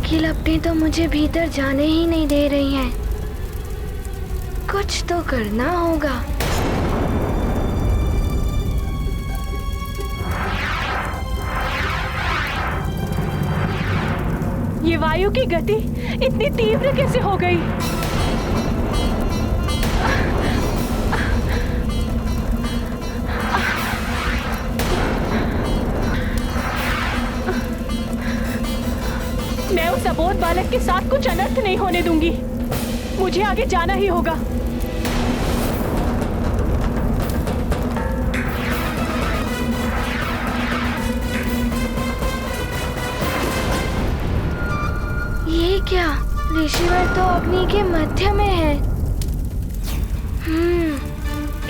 की लपटें तो मुझे भीतर जाने ही नहीं दे रही हैं। कुछ तो करना होगा। ये वायु की गति इतनी तीव्र कैसे हो गई? मैं उस अबोध बालक के साथ कुछ अनर्थ नहीं होने दूंगी। मुझे आगे जाना ही होगा। ये क्या? ऋषिवर तो अग्नि के मध्य में है।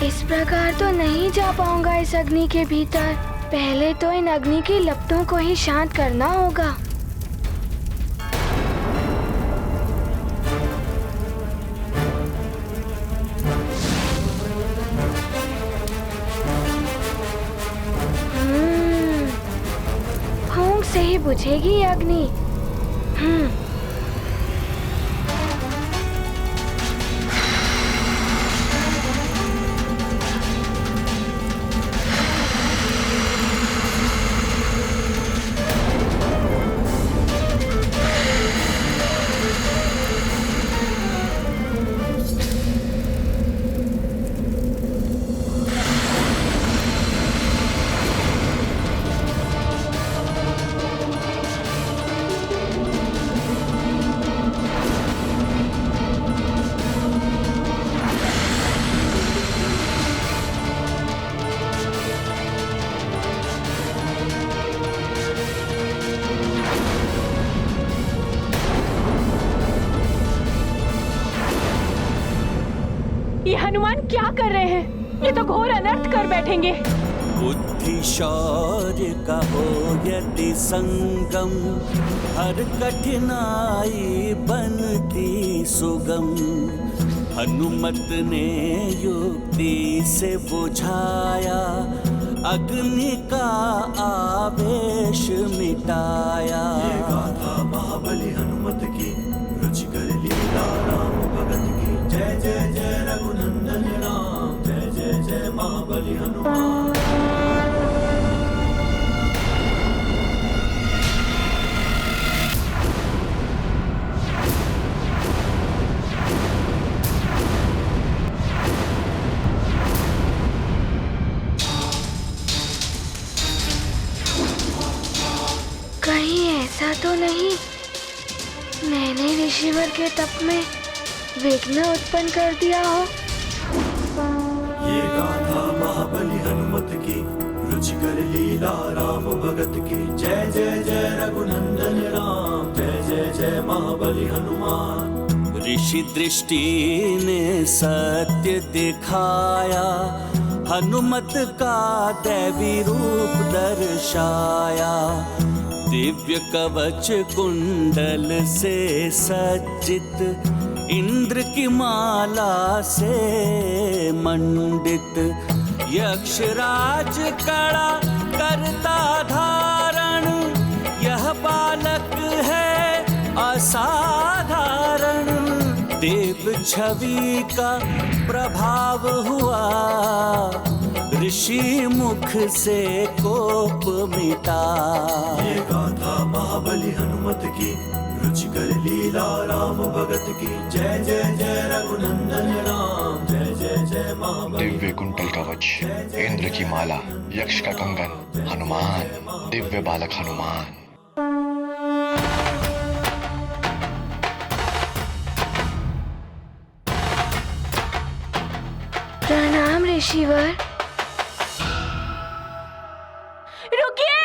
इस प्रकार तो नहीं जा पाऊंगा इस अग्नि के भीतर। पहले तो इन अग्नि की लपटों को ही शांत करना होगा। फूंक से ही बुझेगी ये अग्नि। ये हनुमान क्या कर रहे हैं? ये तो घोर अनर्थ कर बैठेंगे। बुद्धि शौर्य का हो यदि संगम, हर कठिनाई बनती सुगम। हनुमत ने युक्ति से बुझाया, अग्नि का आवेश मिटाया। ये गाथा महाबली हनुमत की, रुचिकर लीला राम भगत की। जय जय जय रघुनंदन राम, जय जय जय महाबली हनुमान। कहीं ऐसा तो नहीं मैंने ऋषिवर के तप में विघ्न उत्पन्न कर दिया हो? ये गाथा महाबली हनुमत की, रुचिकर लीला राम भगत की। जय जय जय रघुनंदन राम, जय जय जय महाबली हनुमान। ऋषि दृष्टि ने सत्य दिखाया, हनुमत का दैवी रूप दर्शाया। दिव्य कवच कुंडल से सज्जित, इंद्र की माला से मंडित। यक्षराज कड़ा करता धारण, यह बालक है असाधारण। देव छवि का प्रभाव हुआ, ऋषि मुख से कोप मिटा। ये गाथा महाबली हनुमत की, रुचिकर लीला राम भगत की। जय जय जय रघुनंदन राम, जय जय जय महाबली। दिव्य कुंडल कवच, इंद्र की माला, यक्ष का कंगन, हनुमान, दिव्य बालक हनुमान। प्रणाम ऋषिवर। रुकिए!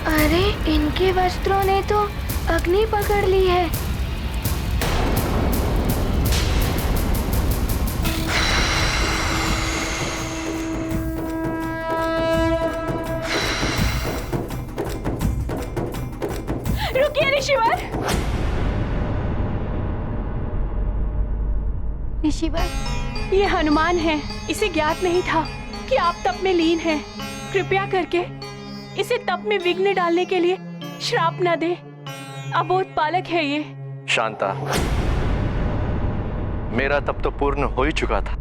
अरे इनके वस्त्रों ने तो अग्नि पकड़ ली है। रुकिए ऋषिवर! ऋषिवर, ये हनुमान है। इसे ज्ञात नहीं था कि आप तप में लीन हैं। कृपया करके इसे तप में विघ्न डालने के लिए श्राप न दे। अबोध बालक है ये। शांता, मेरा तप तो पूर्ण हो ही चुका था,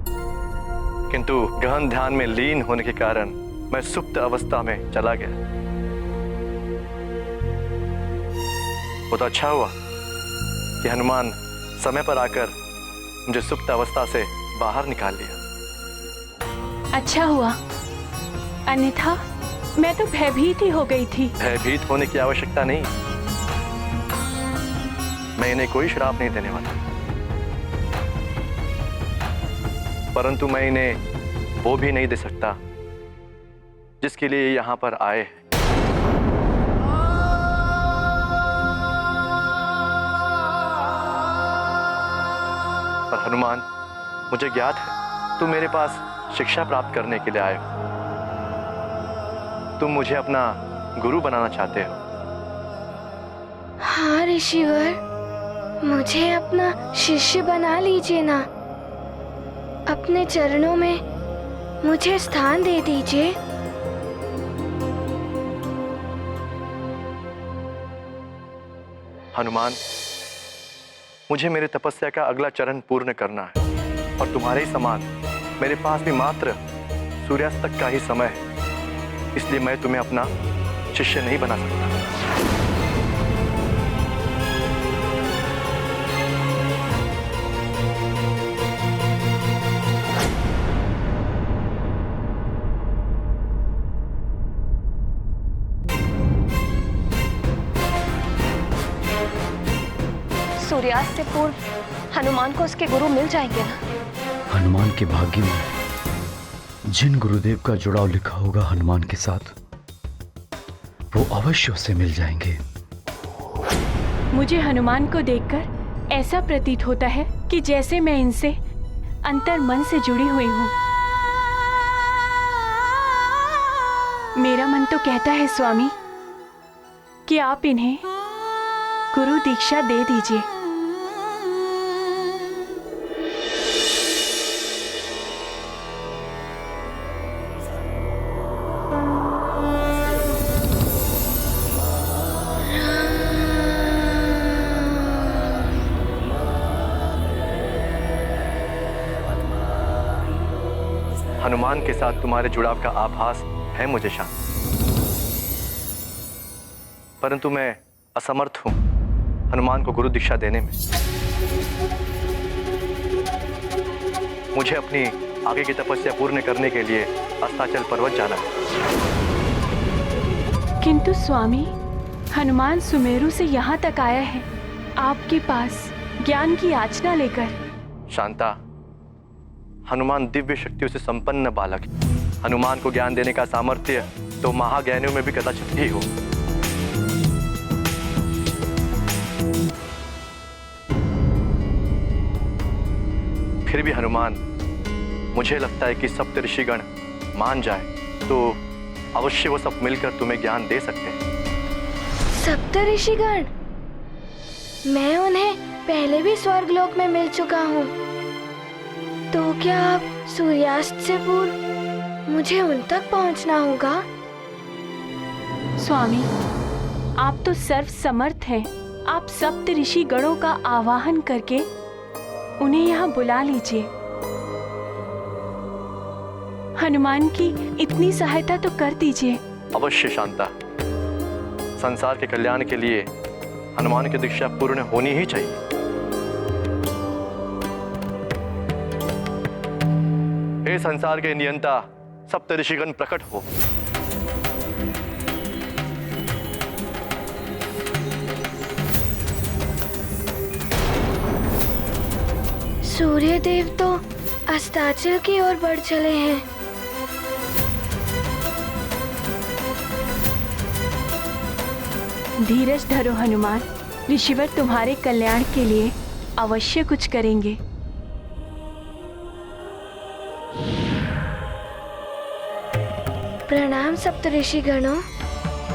किंतु गहन ध्यान में लीन होने के कारण मैं सुप्त अवस्था में चला गया। वो तो अच्छा हुआ कि हनुमान समय पर आकर मुझे सुप्त अवस्था से बाहर निकाल लिया। अच्छा हुआ, अन्यथा मैं तो भयभीत ही हो गई थी। भयभीत होने की आवश्यकता नहीं, मैं इन्हें कोई श्राप नहीं देने वाला, परंतु मैं इन्हें वो भी नहीं दे सकता जिसके लिए ये यहां पर आए हैं। पर हनुमान, मुझे ज्ञात है तुम मेरे पास शिक्षा प्राप्त करने के लिए आए हो। तुम मुझे अपना गुरु बनाना चाहते हो। हाँ ऋषिवर, मुझे अपना शिष्य बना लीजिए ना। अपने चरणों में मुझे स्थान दे दीजिए। हनुमान, मुझे मेरे तपस्या का अगला चरण पूर्ण करना है, और तुम्हारे ही समान मेरे पास भी मात्र सूर्यास्त तक का ही समय है, इसलिए मैं तुम्हें अपना शिष्य नहीं बना सकता। सूर्यास्त से पूर्व हनुमान को उसके गुरु मिल जाएंगे ना? हनुमान के भाग्य में जिन गुरुदेव का जुड़ाव लिखा होगा हनुमान के साथ, वो अवश्य उससे मिल जाएंगे। मुझे हनुमान को देखकर ऐसा प्रतीत होता है कि जैसे मैं इनसे अंतर मन से जुड़ी हुई हूँ। मेरा मन तो कहता है स्वामी कि आप इन्हें गुरु दीक्षा दे दीजिए। हनुमान के साथ तुम्हारे जुड़ाव का आभास है मुझे शांत, परंतु मैं असमर्थ हूं हनुमान को गुरु दीक्षा देने में। मुझे अपनी आगे की तपस्या पूर्ण करने के लिए अस्ताचल पर्वत जाना है। किंतु स्वामी, हनुमान सुमेरु से यहाँ तक आया है आपके पास ज्ञान की याचना लेकर। शांता, हनुमान दिव्य शक्तियों से संपन्न बालक है। हनुमान को ज्ञान देने का सामर्थ्य तो महाज्ञानियों में भी कदाचित ही हो। फिर भी हनुमान, मुझे लगता है कि सप्त ऋषिगण मान जाए तो अवश्य वो सब मिलकर तुम्हें ज्ञान दे सकते हैं। सप्त ऋषिगण? मैं उन्हें पहले भी स्वर्गलोक में मिल चुका हूँ, तो क्या आप सूर्यास्त से पूर्व मुझे उन तक पहुँचना होगा? स्वामी, आप तो सर्व समर्थ हैं। आप सप्त ऋषि गणों का आवाहन करके उन्हें यहाँ बुला लीजिए। हनुमान की इतनी सहायता तो कर दीजिए। अवश्य शांता, संसार के कल्याण के लिए हनुमान की दीक्षा पूर्ण होनी ही चाहिए। हे संसार के नियंता, सप्त ऋषिगण प्रकट हो। सूर्यदेव तो अस्ताचल की ओर बढ़ चले हैं। धीरज धरो हनुमान, ऋषिवर तुम्हारे कल्याण के लिए अवश्य कुछ करेंगे। प्रणाम सप्तऋषि गणों।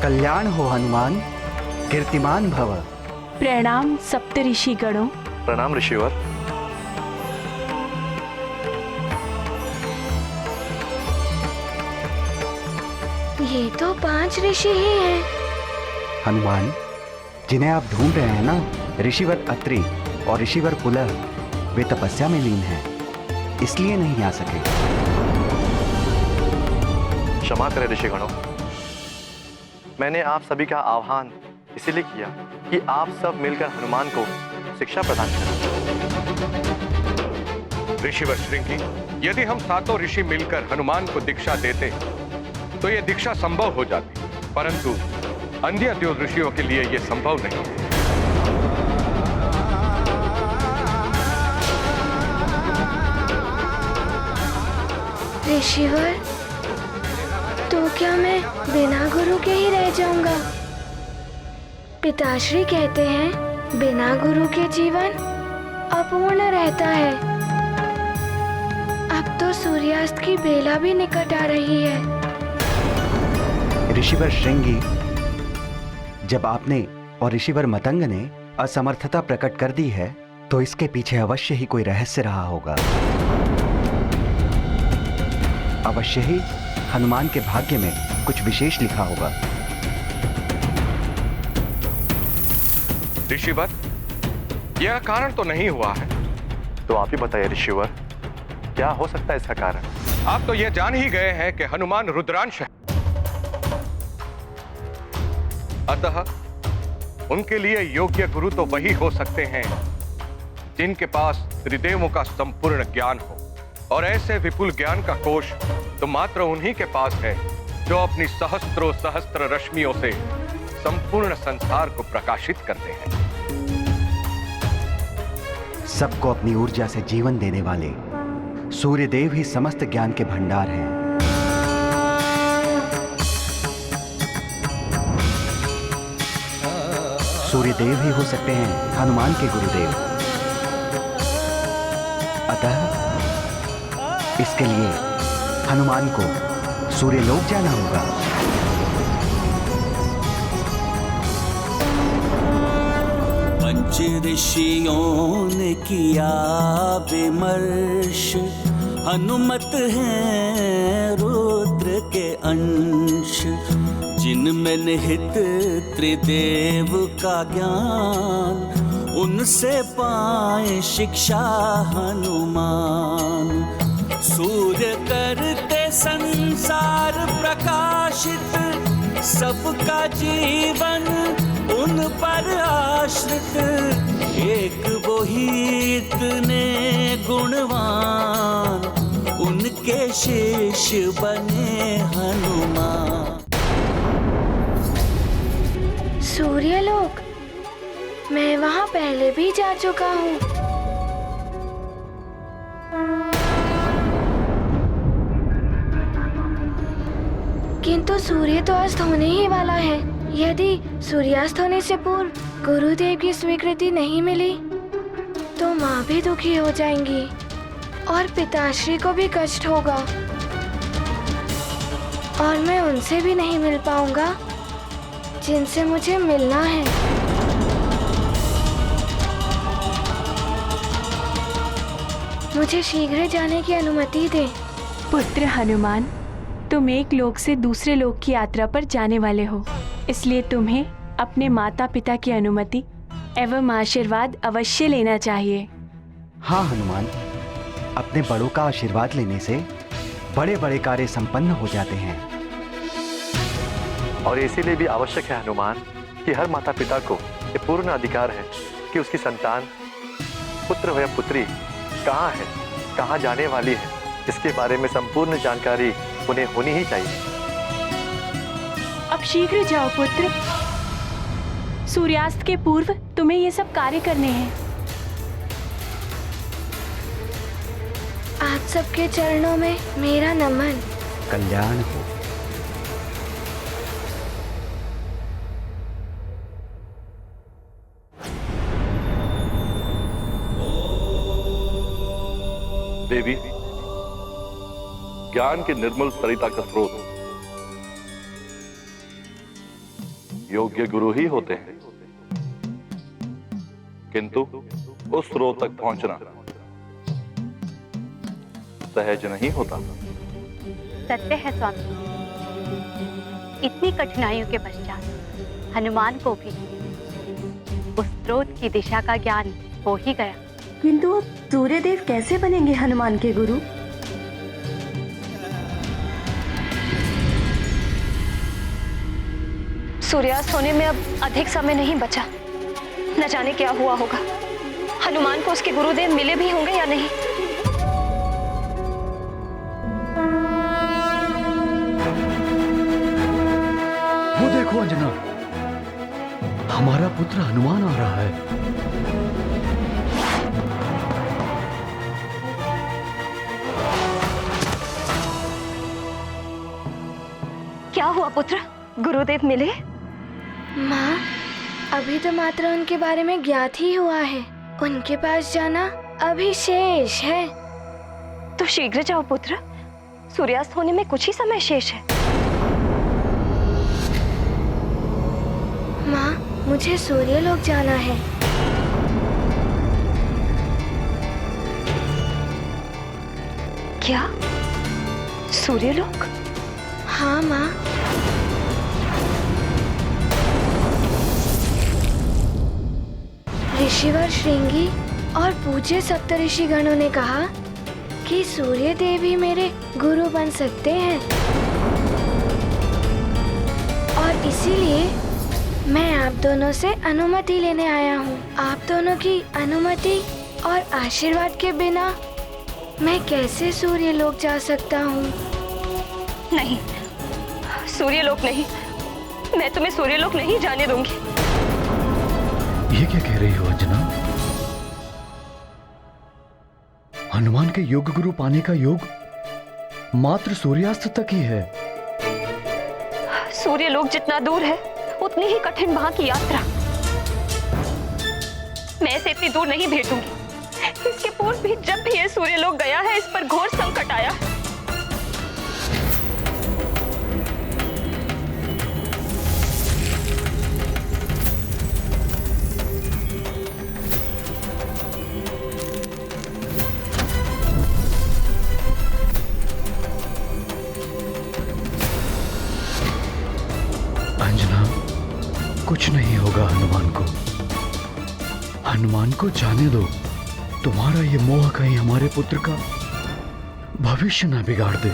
कल्याण हो हनुमान, कीर्तिमान भव। प्रणाम सप्त ऋषि गणों। प्रणाम ऋषिवर। ये तो 5 ऋषि ही हैं। हनुमान, जिन्हें आप ढूंढ रहे हैं ना, ऋषिवर अत्रि और ऋषिवर पुलह, वे तपस्या में लीन हैं, इसलिए नहीं आ सके। क्षमा करें ऋषिगणों, मैंने आप सभी का आह्वान इसीलिए किया कि आप सब मिलकर हनुमान को शिक्षा प्रदान करें। ऋषिवर श्रृंगी, यदि हम सातों ऋषि मिलकर हनुमान को दीक्षा देते तो यह दीक्षा संभव हो जाती, परंतु अन्य 2 ऋषियों के लिए यह संभव नहीं है। ऋषिवर, तो क्या मैं बिना गुरु के ही रह जाऊंगा? पिताश्री कहते हैं बिना गुरु के जीवन अपूर्ण रहता है। अब तो सूर्यास्त की बेला भी निकट आ रही है। ऋषिवर श्रृंगी, जब आपने और ऋषिवर मतंग ने असमर्थता प्रकट कर दी है, तो इसके पीछे अवश्य ही कोई रहस्य रहा होगा। अवश्य ही हनुमान के भाग्य में कुछ विशेष लिखा होगा। ऋषिवर, यह कारण तो नहीं हुआ है। तो आप ही बताइए ऋषिवर, क्या हो सकता है इसका कारण? आप तो यह जान ही गए हैं कि हनुमान रुद्रांश है, अतः उनके लिए योग्य गुरु तो वही हो सकते हैं जिनके पास त्रिदेवों का संपूर्ण ज्ञान हो, और ऐसे विपुल ज्ञान का कोश तो मात्र उन्हीं के पास है जो अपनी सहस्त्रों सहस्त्र रश्मियों से संपूर्ण संसार को प्रकाशित करते हैं। सबको अपनी ऊर्जा से जीवन देने वाले सूर्यदेव ही समस्त ज्ञान के भंडार हैं। सूर्यदेव ही हो सकते हैं हनुमान के गुरुदेव। अतः इसके लिए हनुमान को सूर्यलोक जाना होगा। पंच ऋषियों ने किया विमर्श, हनुमत हैं रुद्र के अंश, जिनमें निहित त्रिदेव का ज्ञान, उनसे पाए शिक्षा हनुमान। सूर्य करते संसार प्रकाशित, सबका जीवन उन पर आश्रित, एक वो ही इतने गुणवान, उनके शिष्य बने हनुमान। सूर्यलोक, मैं वहां पहले भी जा चुका हूँ। किंतु सूर्य तो अस्त होने ही वाला है। यदि सूर्यास्त होने से पूर्व गुरुदेव की स्वीकृति नहीं मिली तो माँ भी दुखी हो जाएंगी और पिताश्री को भी कष्ट होगा, और मैं उनसे भी नहीं मिल पाऊंगा जिनसे मुझे मिलना है। मुझे शीघ्र जाने की अनुमति दे। पुत्र हनुमान, तुम एक लोक से दूसरे लोक की यात्रा पर जाने वाले हो, इसलिए तुम्हें अपने माता पिता की अनुमति एवं आशीर्वाद अवश्य लेना चाहिए। हाँ हनुमान, अपने बड़ों का आशीर्वाद लेने से बड़े बड़े कार्य संपन्न हो जाते हैं। और इसीलिए भी आवश्यक है हनुमान कि हर माता पिता को ये पूर्ण अधिकार है कि उसकी संतान, पुत्र हो या पुत्री, कहाँ है, कहाँ जाने वाली है, इसके बारे में संपूर्ण जानकारी उन्हें होनी ही चाहिए। अब शीघ्र जाओ पुत्र, सूर्यास्त के पूर्व तुम्हें ये सब कार्य करने हैं। आप सबके चरणों में मेरा नमन। कल्याण हो। देवी, ज्ञान के निर्मल सरिता का स्रोत योग्य गुरु ही होते हैं, किंतु उस स्रोत तक पहुंचना सहज नहीं होता। सत्य है स्वामी। इतनी कठिनाइयों के पश्चात हनुमान को भी उस स्रोत की दिशा का ज्ञान हो ही गया। किंतु अब सूर्यदेव कैसे बनेंगे हनुमान के गुरु? सूर्यास्त होने में अब अधिक समय नहीं बचा। न जाने क्या हुआ होगा। हनुमान को उसके गुरुदेव मिले भी होंगे या नहीं। वो देखो अंजना, हमारा पुत्र हनुमान आ रहा है। क्या हुआ पुत्र, गुरुदेव मिले? माँ, अभी तो मात्र उनके बारे में ज्ञात ही हुआ है। उनके पास जाना अभी शेष है। तो शीघ्र जाओ पुत्र, सूर्यास्त होने में कुछ ही समय शेष है। माँ, मुझे सूर्यलोक जाना है। क्या? सूर्यलोक? हाँ माँ। ऋषिवर श्रृंगी और पूज्य सप्तऋषिगणों ने कहा कि सूर्य देव ही मेरे गुरु बन सकते हैं, और इसीलिए मैं आप दोनों से अनुमति लेने आया हूँ। आप दोनों की अनुमति और आशीर्वाद के बिना मैं कैसे सूर्यलोक जा सकता हूँ? नहीं, सूर्यलोक नहीं। मैं तुम्हें सूर्यलोक नहीं जाने दूंगी। ये क्या कह रही हो अंजना? हनुमान के योग गुरु पाने का योग मात्र सूर्यास्त तक ही है। सूर्यलोक जितना दूर है उतनी ही कठिन वहां की यात्रा। मैं इसे इतनी दूर नहीं भेजूंगी। इसके पूर्व भी जब भी ये सूर्यलोक गया है, इस पर घोर संकट आया। अंजना, कुछ नहीं होगा हनुमान को। हनुमान को जाने दो। तुम्हारा ये मोह कहीं हमारे पुत्र का भविष्य ना बिगाड़ दे।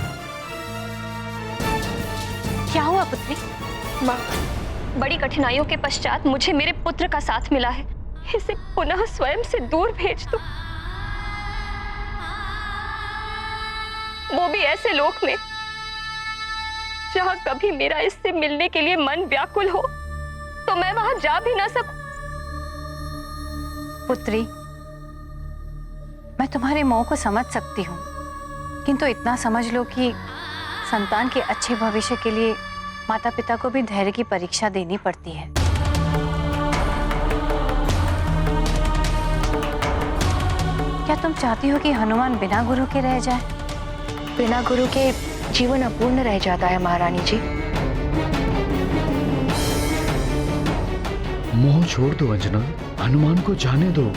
क्या हुआ पुत्री? माँ, बड़ी कठिनाइयों के पश्चात मुझे मेरे पुत्र का साथ मिला है। इसे पुनः स्वयं से दूर भेज दो, वो भी ऐसे लोक में जहां कभी मेरा इससे मिलने के लिए मन व्याकुल हो, तो मैं वहां जा भी ना सकूं। पुत्री, मैं तुम्हारे मोह को समझ सकती हूँ, किंतु इतना समझ लो कि संतान के अच्छे भविष्य के लिए माता पिता को भी धैर्य की परीक्षा देनी पड़ती है। क्या तुम चाहती हो कि हनुमान बिना गुरु के रह जाए? बिना गुरु के जीवन अपूर्ण रह जाता है महारानी जी। मोह छोड़ दो अंजना, हनुमान को जाने दो।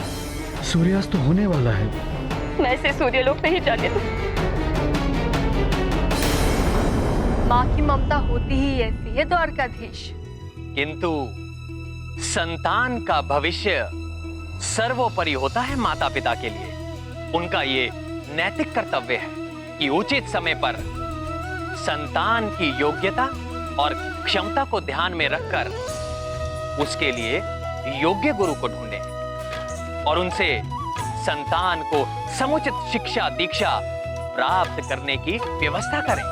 सूर्यास्त तो होने वाला है। मैं इसे सूर्यलोक नहीं जाने दूं। माँ की ममता होती ही ऐसी है द्वारकाधीश। किंतु संतान का भविष्य सर्वोपरि होता है माता पिता के लिए। उनका ये नैतिक कर्तव्य है कि उचित समय पर संतान की योग्यता और क्षमता को ध्यान में रखकर उसके लिए योग्य गुरु को ढूंढें और उनसे संतान को समुचित शिक्षा दीक्षा प्राप्त करने की व्यवस्था करें।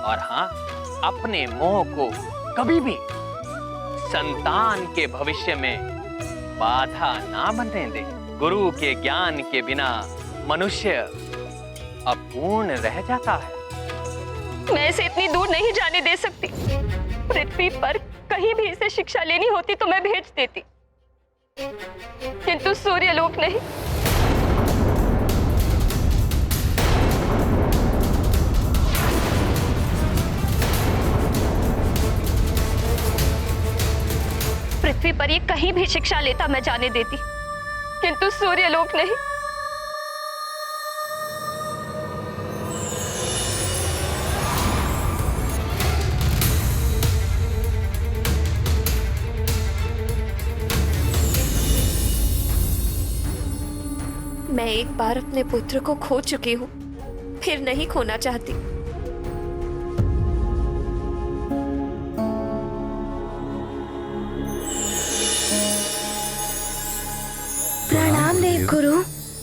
और हाँ, अपने मोह को कभी भी संतान के भविष्य में बाधा ना बनने दें। गुरु के ज्ञान के बिना मनुष्य अपूर्ण रह जाता है। मैं इसे इतनी दूर नहीं जाने दे सकती। पृथ्वी पर कहीं भी इसे शिक्षा लेनी होती तो मैं भेज देती, किंतु सूर्यलोक नहीं। पृथ्वी पर ये कहीं भी शिक्षा लेता मैं जाने देती, किंतु सूर्यलोक नहीं। एक बार अपने पुत्र को खो चुकी हूँ, फिर नहीं खोना चाहती। प्रणाम देव गुरु।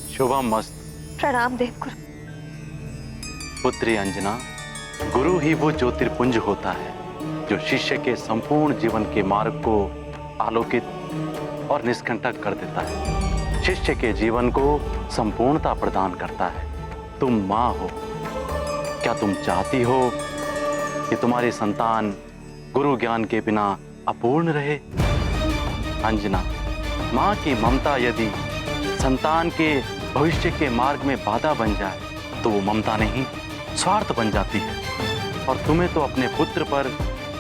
शुभम मस्त। प्रणाम देव गुरु। पुत्री अंजना, गुरु ही वो ज्योतिर्पुंज होता है जो शिष्य के संपूर्ण जीवन के मार्ग को आलोकित और निष्कंटक कर देता है, शिष्य के जीवन को संपूर्णता प्रदान करता है। तुम माँ हो, क्या तुम चाहती हो कि तुम्हारी संतान गुरु ज्ञान के बिना अपूर्ण रहे? अंजना, माँ की ममता यदि संतान के भविष्य के मार्ग में बाधा बन जाए तो वो ममता नहीं, स्वार्थ बन जाती है। और तुम्हें तो अपने पुत्र पर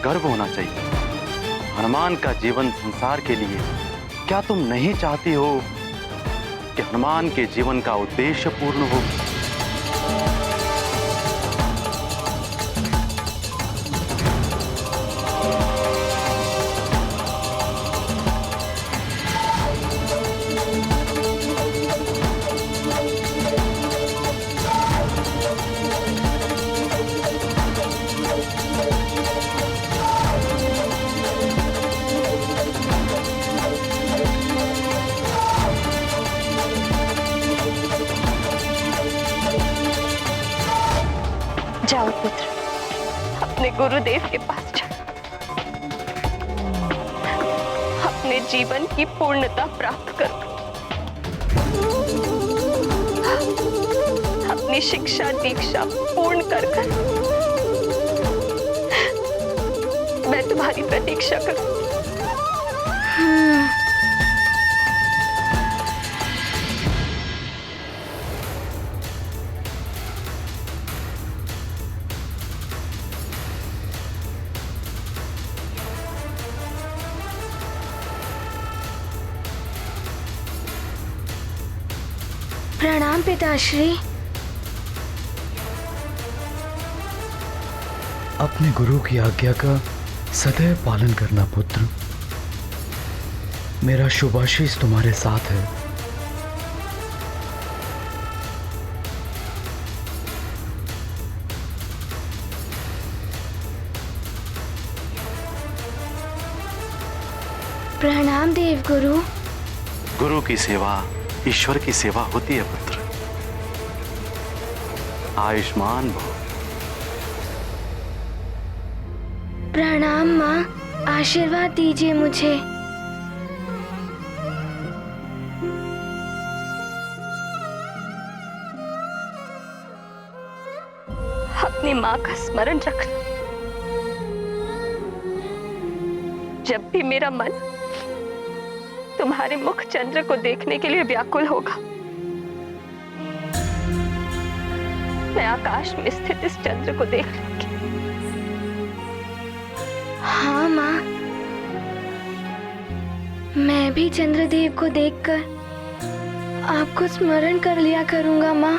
गर्व होना चाहिए। हनुमान का जीवन संसार के लिए, क्या तुम नहीं चाहती हो कि हनुमान के जीवन का उद्देश्य पूर्ण हो? जाओ पुत्र, अपने गुरुदेव के पास जाओ, अपने जीवन की पूर्णता प्राप्त करो, अपनी शिक्षा दीक्षा पूर्ण कर मैं तुम्हारी प्रतीक्षा करूं। प्रणाम पिताश्री। अपने गुरु की आज्ञा का सदैव पालन करना पुत्र। मेरा शुभाशीष तुम्हारे साथ है। प्रणाम देव गुरु। गुरु की सेवा ईश्वर की सेवा होती है पुत्र। आयुष्मान भव। प्रणाम माँ, आशीर्वाद दीजिए मुझे। अपनी माँ का स्मरण रखना। जब भी मेरा मन तुम्हारे मुख चंद्र को देखने के लिए व्याकुल होगा, मैं आकाश में स्थित इस चंद्र को देख लूंगी। हाँ माँ, मैं भी चंद्रदेव को देखकर आपको स्मरण कर लिया करूंगा माँ।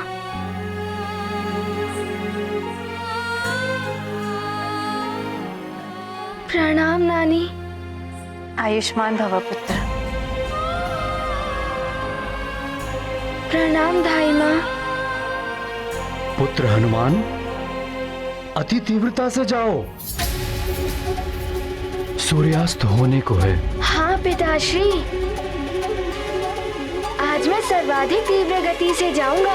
प्रणाम नानी। आयुष्मान भव पुत्र। प्रणाम धाई माँ। पुत्र हनुमान, अति तीव्रता से जाओ, सूर्यास्त होने को है। हाँ पिताश्री, आज मैं सर्वाधिक तीव्र गति से जाऊंगा।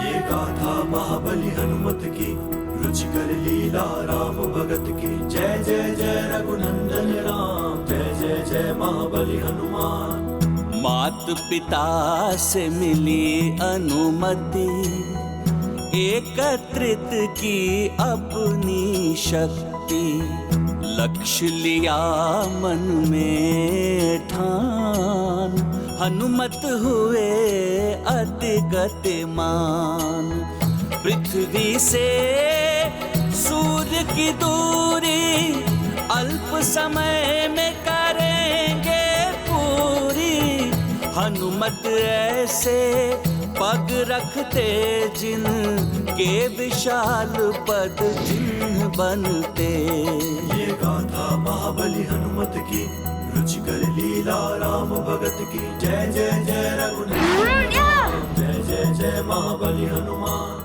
ये गाथा महाबली हनुमत की, रुचिकर लीला राम भगत की। जय जय जय रघुनंदन राम, जय जय जय महाबली हनुमान। मात पिता से मिली अनुमति, एकत्रित की अपनी शक्ति। लक्ष्य लिया मन में ठान, हनुमत हुए अति गतिमान। पृथ्वी से सूर्य की दूरी, अल्प समय में करेंगे पूरी। हनुमत ऐसे पग रखते जिन के विशाल पद चिन्ह बनते। ये गाथा महाबली हनुमत की, रुचि कर लीला राम भगत की जय जय जय रघुनंदन राम जय जय जय महाबली हनुमान।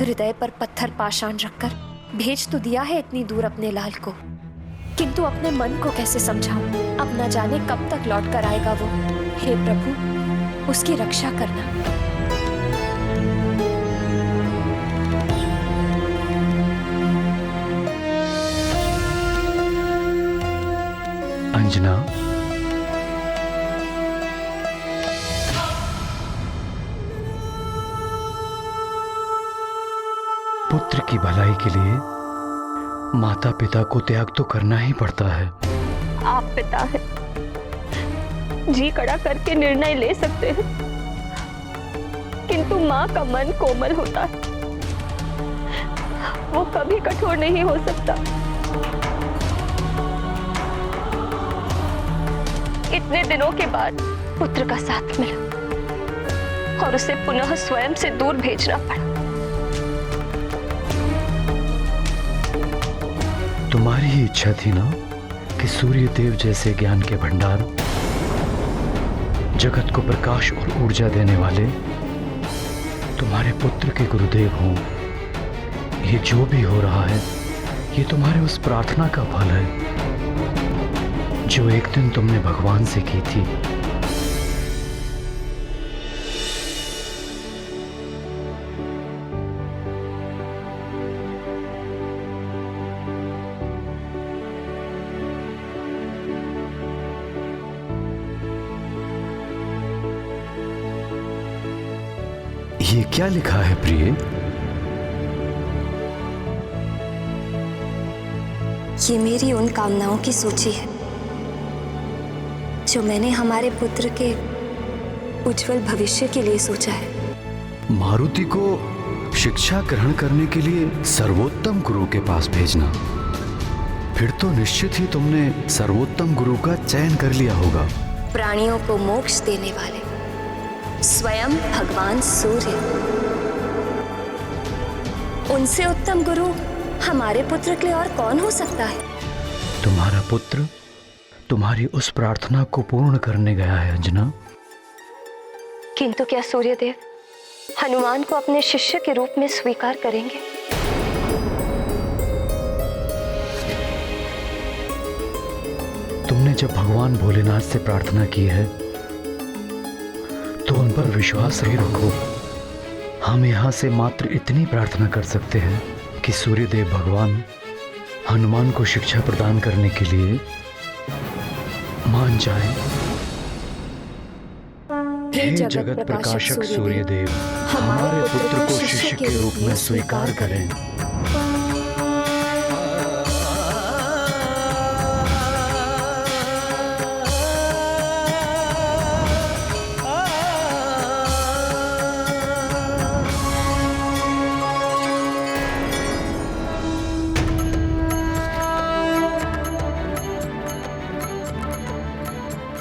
हृदय पर पत्थर पाषाण रखकर भेज तो दिया है इतनी दूर अपने लाल को, किंतु अपने मन को कैसे समझाऊं? अब न जाने कब तक लौट कर आएगा वो। हे प्रभु, उसकी रक्षा करना। अंजना, पुत्र की भलाई के लिए माता पिता को त्याग तो करना ही पड़ता है। आप पिता हैं, जी कड़ा करके निर्णय ले सकते हैं, किंतु माँ का मन कोमल होता है, वो कभी कठोर नहीं हो सकता। इतने दिनों के बाद पुत्र का साथ मिला और उसे पुनः स्वयं से दूर भेजना पड़ा। तुम्हारी ही इच्छा थी ना कि सूर्य देव जैसे ज्ञान के भंडार, जगत को प्रकाश और ऊर्जा देने वाले तुम्हारे पुत्र के गुरुदेव हों। ये जो भी हो रहा है, ये तुम्हारे उस प्रार्थना का फल है जो एक दिन तुमने भगवान से की थी। ये क्या लिखा है प्रिय? ये मेरी उन कामनाओं की सूची है जो मैंने हमारे पुत्र के उज्जवल भविष्य के लिए सोचा है। मारुति को शिक्षा ग्रहण करने के लिए सर्वोत्तम गुरु के पास भेजना, फिर तो निश्चित ही तुमने सर्वोत्तम गुरु का चयन कर लिया होगा। प्राणियों को मोक्ष देने वाले स्वयं भगवान सूर्य, उनसे उत्तम गुरु हमारे पुत्र के लिए और कौन हो सकता है? तुम्हारा पुत्र तुम्हारी उस प्रार्थना को पूर्ण करने गया है अंजना। किंतु क्या सूर्यदेव हनुमान को अपने शिष्य के रूप में स्वीकार करेंगे? तुमने जब भगवान भोलेनाथ से प्रार्थना की है तो उन पर विश्वास ही रखो। हम यहाँ से मात्र इतनी प्रार्थना कर सकते हैं कि सूर्यदेव भगवान हनुमान को शिक्षा प्रदान करने के लिए मान जाए। हे जगत प्रकाशक सूर्यदेव, हमारे पुत्र को शिष्य के रूप में स्वीकार करें।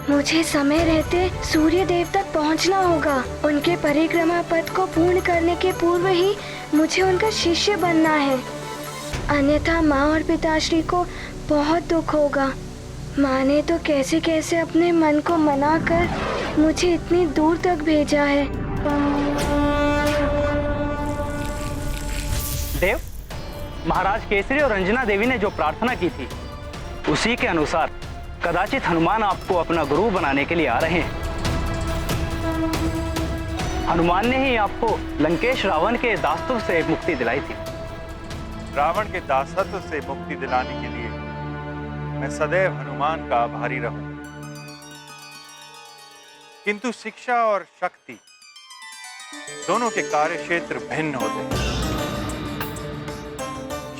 मुझे समय रहते सूर्य देव तक पहुंचना होगा। उनके परिक्रमा पथ को पूर्ण करने के पूर्व ही मुझे उनका शिष्य बनना है, अन्यथा माँ और पिताश्री को बहुत दुख होगा। माँ ने तो कैसे कैसे अपने मन को मनाकर मुझे इतनी दूर तक भेजा है। देव, महाराज केसरी और अंजना देवी ने जो प्रार्थना की थी उसी के अनुसार कदाचित हनुमान आपको अपना गुरु बनाने के लिए आ रहे हैं। हनुमान ने ही आपको लंकेश रावण के दासत्व से मुक्ति दिलाई थी। रावण के दासत्व से मुक्ति दिलाने के लिए मैं सदैव हनुमान का आभारी रहूं। किंतु शिक्षा और शक्ति दोनों के कार्य क्षेत्र भिन्न होते हैं।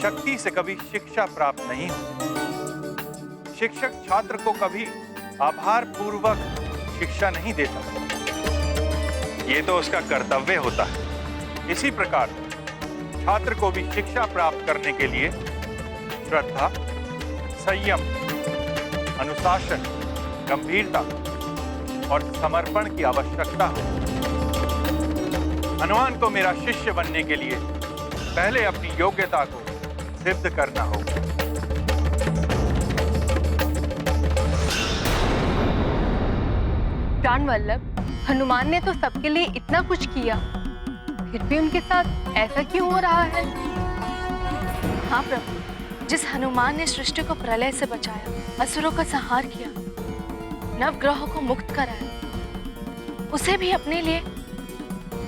शक्ति से कभी शिक्षा प्राप्त नहीं होती। शिक्षक छात्र को कभी आभार पूर्वक शिक्षा नहीं देता, ये तो उसका कर्तव्य होता है। इसी प्रकार छात्र को भी शिक्षा प्राप्त करने के लिए श्रद्धा, संयम, अनुशासन, गंभीरता और समर्पण की आवश्यकता हो। हनुमान को मेरा शिष्य बनने के लिए पहले अपनी योग्यता को सिद्ध करना होगा। प्राण वल्लभ, हनुमान ने तो सबके लिए इतना कुछ किया, फिर भी उनके साथ ऐसा क्यों हो रहा है? हाँ प्रभु, जिस हनुमान ने सृष्टि को प्रलय से बचाया, असुरों का संहार किया, नवग्रहों को मुक्त कराया, उसे भी अपने लिए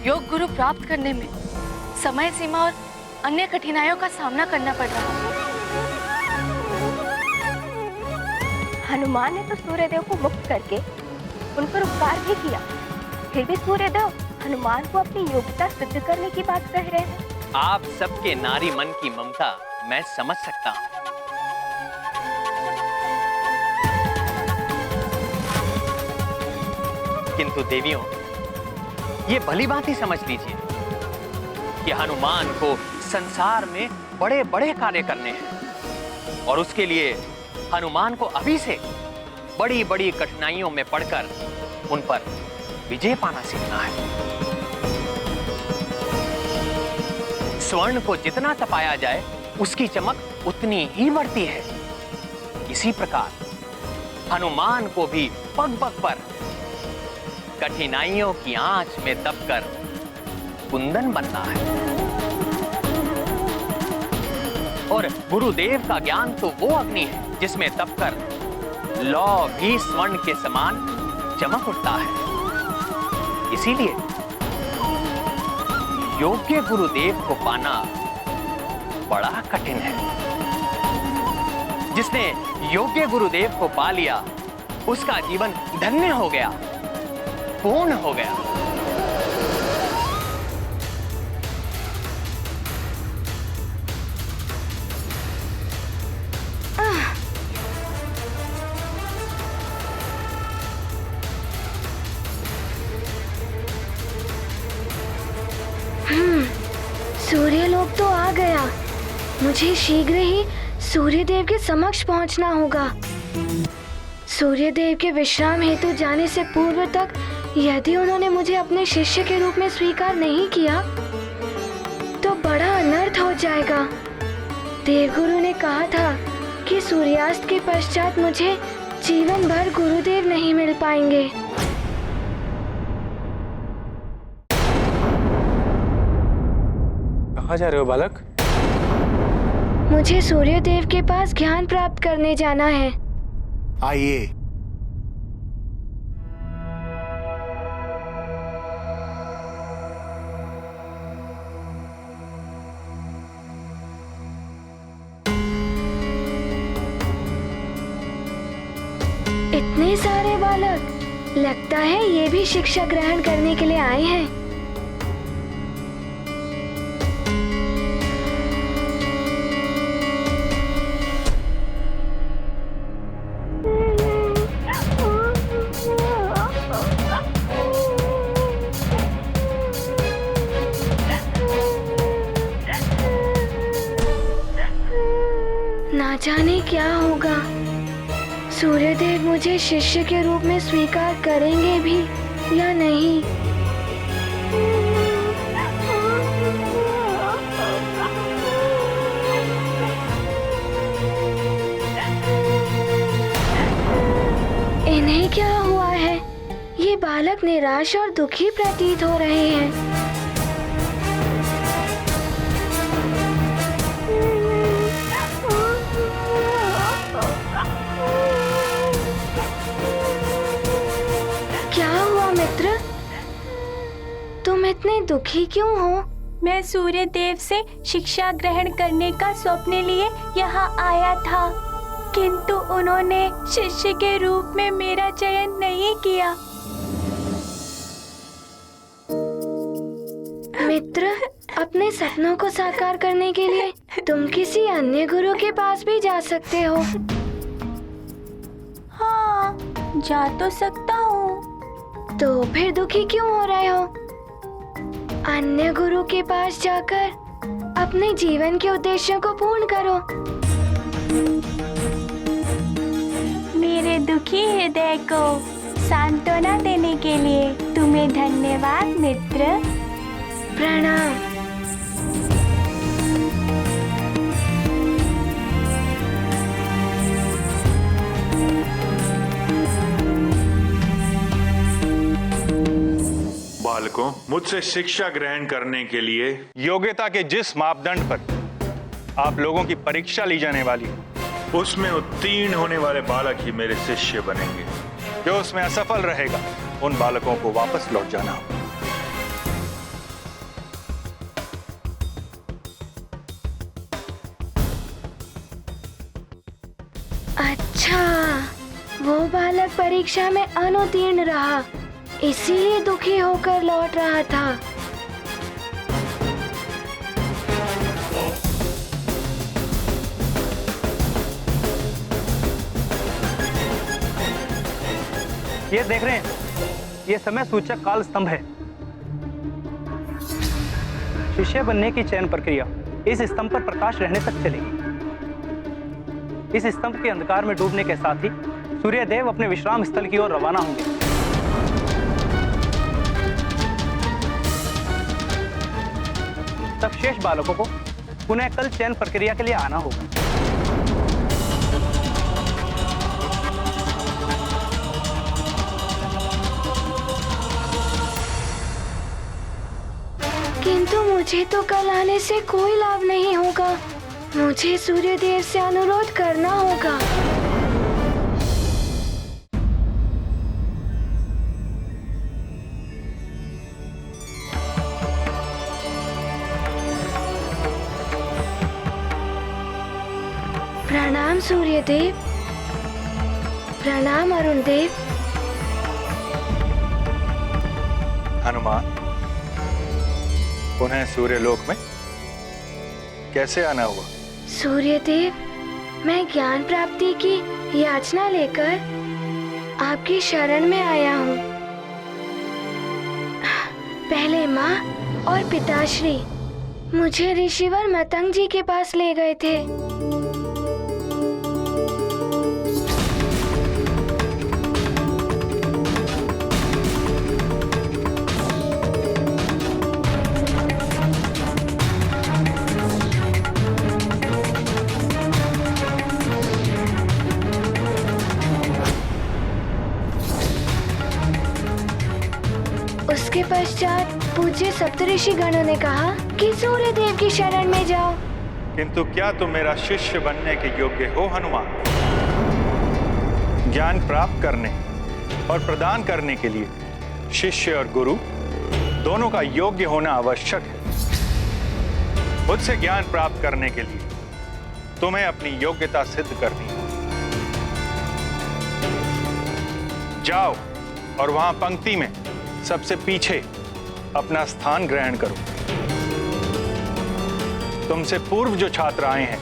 योग गुरु प्राप्त करने में समय सीमा और अन्य कठिनाइयों का सामना करना पड़ रहा है। हनुमान ने तो सूर्यदेव को मुक्त करके उन पर उपकार भी किया, फिर भी सूर्यदेव हनुमान को अपनी योग्यता सिद्ध करने की बात कह रहे हैं। आप सबके नारी मन की ममता मैं समझ सकता हूं, किंतु देवियों, ये भली बात ही समझ लीजिए कि हनुमान को संसार में बड़े बड़े कार्य करने हैं और उसके लिए हनुमान को अभी से बड़ी बड़ी कठिनाइयों में पड़कर उन पर विजय पाना सीखना है। स्वर्ण को जितना तपाया जाए उसकी चमक उतनी ही बढ़ती है। इसी प्रकार हनुमान को भी पग पग पर कठिनाइयों की आंच में दबकर कुंदन बनना है। और गुरुदेव का ज्ञान तो वो अग्नि है जिसमें दबकर लौ भी स्वर्ण के समान चमक उठता है। इसीलिए योग्य गुरुदेव को पाना बड़ा कठिन है। जिसने योग्य गुरुदेव को पा लिया उसका जीवन धन्य हो गया, पूर्ण हो गया। सूर्यलोक तो आ गया। मुझे शीघ्र ही सूर्यदेव के समक्ष पहुंचना होगा। सूर्यदेव के विश्राम हेतु जाने से पूर्व तक यदि उन्होंने मुझे अपने शिष्य के रूप में स्वीकार नहीं किया तो बड़ा अनर्थ हो जाएगा। देवगुरु ने कहा था कि सूर्यास्त के पश्चात मुझे जीवन भर गुरुदेव नहीं मिल पाएंगे। कहाँ जा रहे हो बालक? मुझे सूर्यदेव के पास ज्ञान प्राप्त करने जाना है। आइए। इतने सारे बालक, लगता है ये भी शिक्षा ग्रहण करने के लिए आए हैं। ना जाने क्या होगा, सूर्यदेव मुझे शिष्य के रूप में स्वीकार करेंगे भी या नहीं। इन्हें क्या हुआ है? ये बालक निराश और दुखी प्रतीत हो रहे हैं। दुखी क्यों हो? मैं सूर्य देव से शिक्षा ग्रहण करने का स्वप्न लिए यहाँ आया था, किंतु उन्होंने शिष्य के रूप में मेरा चयन नहीं किया। मित्र, अपने सपनों को साकार करने के लिए तुम किसी अन्य गुरु के पास भी जा सकते हो। हाँ, जा तो सकता हूँ। तो फिर दुखी क्यों हो रहे हो? अन्य गुरु के पास जाकर अपने जीवन के उद्देश्यों को पूर्ण करो। मेरे दुखी हृदय को सांत्वना देने के लिए तुम्हें धन्यवाद मित्र। प्रणाम। बालकों, मुझसे शिक्षा ग्रहण करने के लिए योग्यता के जिस मापदंड पर आप लोगों की परीक्षा ली जाने वाली है, उसमें उत्तीर्ण होने वाले बालक ही मेरे शिष्य बनेंगे। जो उसमें असफल रहेगा, उन बालकों को वापस लौट जाना होगा। अच्छा, वो बालक परीक्षा में अनुत्तीर्ण रहा, इसीलिए दुखी होकर लौट रहा था। ये देख रहे हैं, ये समय सूचक काल स्तंभ है। शिष्य बनने की चयन प्रक्रिया इस स्तंभ पर प्रकाश रहने तक चलेगी। इस स्तंभ के अंधकार में डूबने के साथ ही सूर्य देव अपने विश्राम स्थल की ओर रवाना होंगे। तब शेष बालकों को पुनः कल चयन प्रक्रिया के लिए आना होगा। किंतु मुझे तो कल आने से कोई लाभ नहीं होगा। मुझे सूर्य देव से अनुरोध करना होगा। प्रणाम सूर्य देव। प्रणाम अरुण देव। हनुमान, पुनः सूर्यलोक में कैसे आना हुआ? सूर्य देव, मैं ज्ञान प्राप्ति की याचना लेकर आपकी शरण में आया हूँ। पहले माँ और पिताश्री मुझे ऋषिवर मतंग जी के पास ले गए थे। उसके पश्चात पूज्य सप्तऋषि गणों ने कहा कि सूर्य देव की शरण में जाओ। किंतु क्या तुम मेरा शिष्य बनने के योग्य हो हनुमान? ज्ञान प्राप्त करने और प्रदान करने के लिए शिष्य और गुरु दोनोका योग्य होना आवश्यक है। मुझसे ज्ञान प्राप्त करने के लिए तुम्हें अपनी योग्यता सिद्ध करनी है। जाओ और वहां पंक्ति में सबसे पीछे अपना स्थान ग्रहण करो। तुमसे पूर्व जो छात्र आए हैं,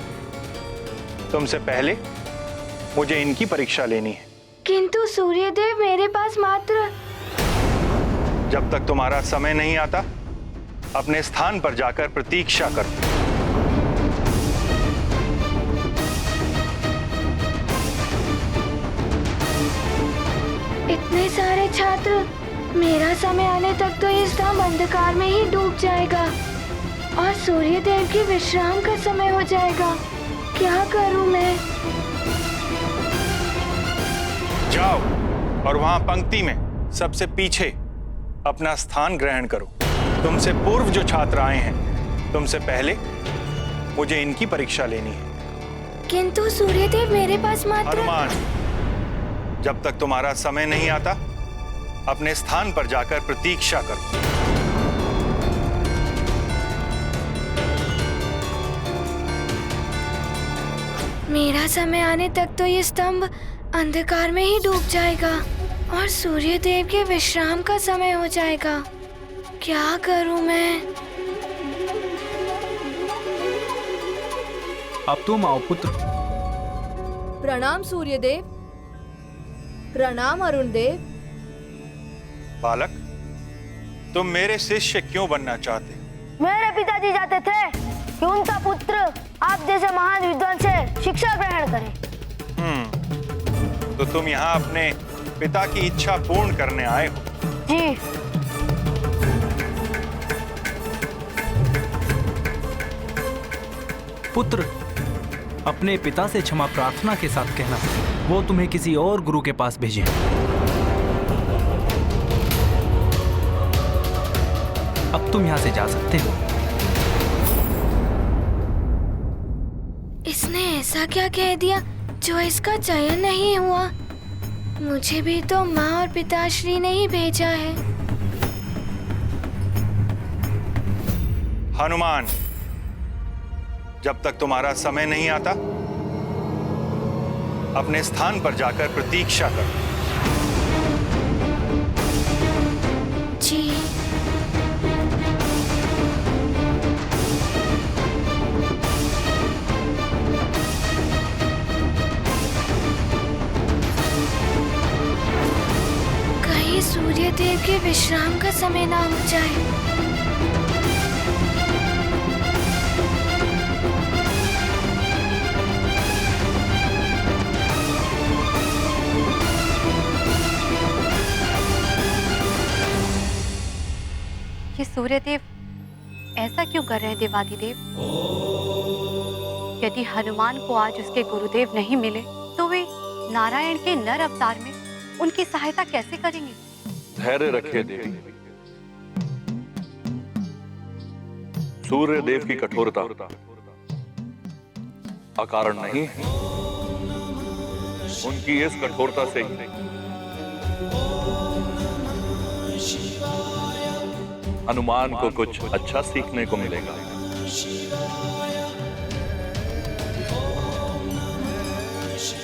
तुमसे पहले मुझे इनकी परीक्षा लेनी है। किंतु सूर्यदेव, मेरे पास मात्र... जब तक तुम्हारा समय नहीं आता, अपने स्थान पर जाकर प्रतीक्षा करो। इतने सारे छात्र, मेरा समय आने तक तो ये स्तंभ अंधकार में ही डूब जाएगा और सूर्य देव की विश्राम का समय हो जाएगा। क्या करूं मैं? जाओ और वहां पंक्ति में सबसे पीछे अपना स्थान ग्रहण करो। तुमसे पूर्व जो छात्र आए हैं, तुमसे पहले मुझे इनकी परीक्षा लेनी है। किंतु सूर्यदेव, मेरे पास मात्र... हनुमान, जब तक तुम्हारा समय नहीं आता, अपने स्थान पर जाकर प्रतीक्षा करो। मेरा समय आने तक तो ये स्तंभ अंधकार में ही डूब जाएगा और सूर्य देव के विश्राम का समय हो जाएगा। क्या करूं मैं? अब तुम आओ पुत्र। प्रणाम सूर्यदेव। प्रणाम अरुण देव। बालक, तुम मेरे शिष्य क्यों बनना चाहते? मेरे पिताजी चाहते थे कि उनका पुत्र आप जैसे महान विद्वान से शिक्षा ग्रहण करे। तो तुम यहाँ अपने पिता की इच्छा पूर्ण करने आए हो? जी। पुत्र, अपने पिता से क्षमा प्रार्थना के साथ कहना वो तुम्हें किसी और गुरु के पास भेजे। अब तुम यहाँ से जा सकते हो। इसने ऐसा क्या कह दिया जो इसका चयन नहीं हुआ? मुझे भी तो माँ और पिताश्री ने ही भेजा है। हनुमान, जब तक तुम्हारा समय नहीं आता अपने स्थान पर जाकर प्रतीक्षा करो। जी। कहीं सूर्य देव के विश्राम का समय ना हो जाए। ये सूर्यदेव ऐसा क्यों कर रहे हैं देवाधिदेव? यदि हनुमान को आज उसके गुरुदेव नहीं मिले तो वे नारायण के नर अवतार में उनकी सहायता कैसे करेंगे? धैर्य रखिए देवी। सूर्य देव की कठोरता अकारण नहीं है। उनकी इस कठोरता से ही हनुमान को कुछ अच्छा सीखने को मिलेगा।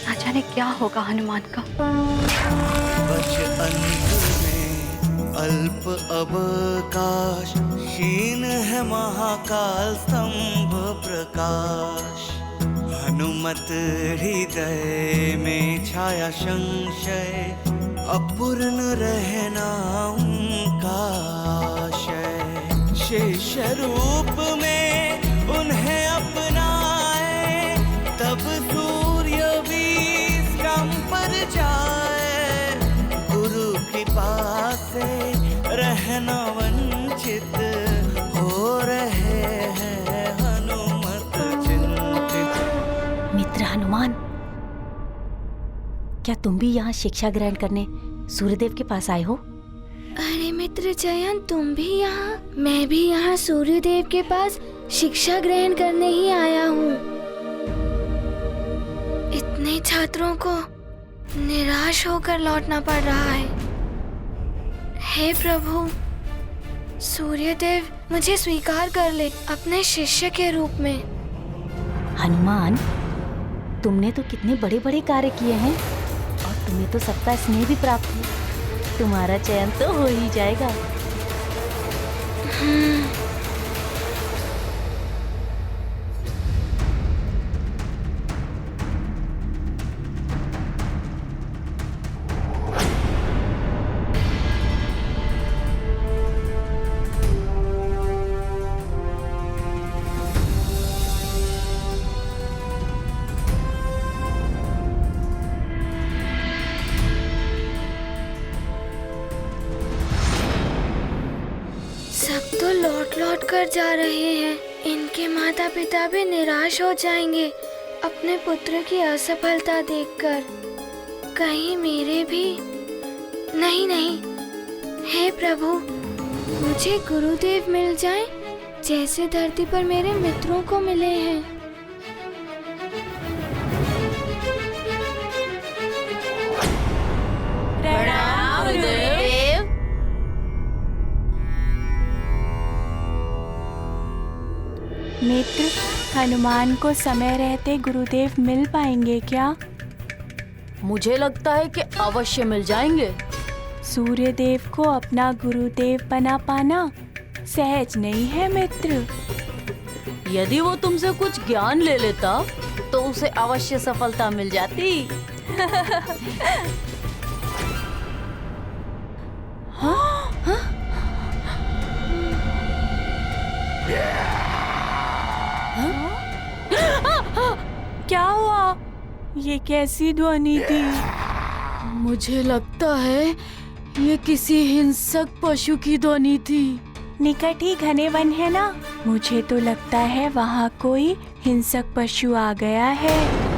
ना जाने क्या होगा हनुमान का। बच अंत में अल्प अवकाश, क्षीण है महाकाल स्तंभ प्रकाश। हनुमत हृदय में छाया संशय, अपूर्ण रहना उनका आशय। शिष्य रूप में उन्हें अपनाए, तब सूर्य भी स्तंभ पर जाए। गुरु कृपा से रहना वंचित हो रहे हैं हनुमत चिंतित। मित्र हनुमान, क्या तुम भी यहाँ शिक्षा ग्रहण करने सूर्यदेव के पास आए हो? अरे मित्र जयन, तुम भी यहाँ? मैं भी यहाँ सूर्यदेव के पास शिक्षा ग्रहण करने ही आया हूँ। इतने छात्रों को निराश होकर लौटना पड़ रहा है। हे प्रभु, सूर्यदेव मुझे स्वीकार कर ले अपने शिष्य के रूप में। हनुमान, तुमने तो कितने बड़े बड़े कार्य किए हैं और तुम्हें तो सबका स्नेह भी प्राप्त है। तुम्हारा चयन तो हो ही जाएगा। सब तो लौट लौट कर जा रहे हैं। इनके माता पिता भी निराश हो जाएंगे अपने पुत्र की असफलता देखकर। कहीं मेरे भी नहीं। हे प्रभु, मुझे गुरुदेव मिल जाएं, जैसे धरती पर मेरे मित्रों को मिले हैं। प्रणाम गुरुदेव। मित्र, हनुमान को समय रहते गुरुदेव मिल पाएंगे क्या? मुझे लगता है कि अवश्य मिल जाएंगे। सूर्यदेव को अपना गुरुदेव बना पाना सहज नहीं है मित्र। यदि वो तुमसे कुछ ज्ञान ले लेता तो उसे अवश्य सफलता मिल जाती। हाँ? हाँ? क्या हुआ? ये कैसी ध्वनि थी? मुझे लगता है ये किसी हिंसक पशु की ध्वनि थी। निकट ही घने वन है ना, मुझे तो लगता है वहाँ कोई हिंसक पशु आ गया है।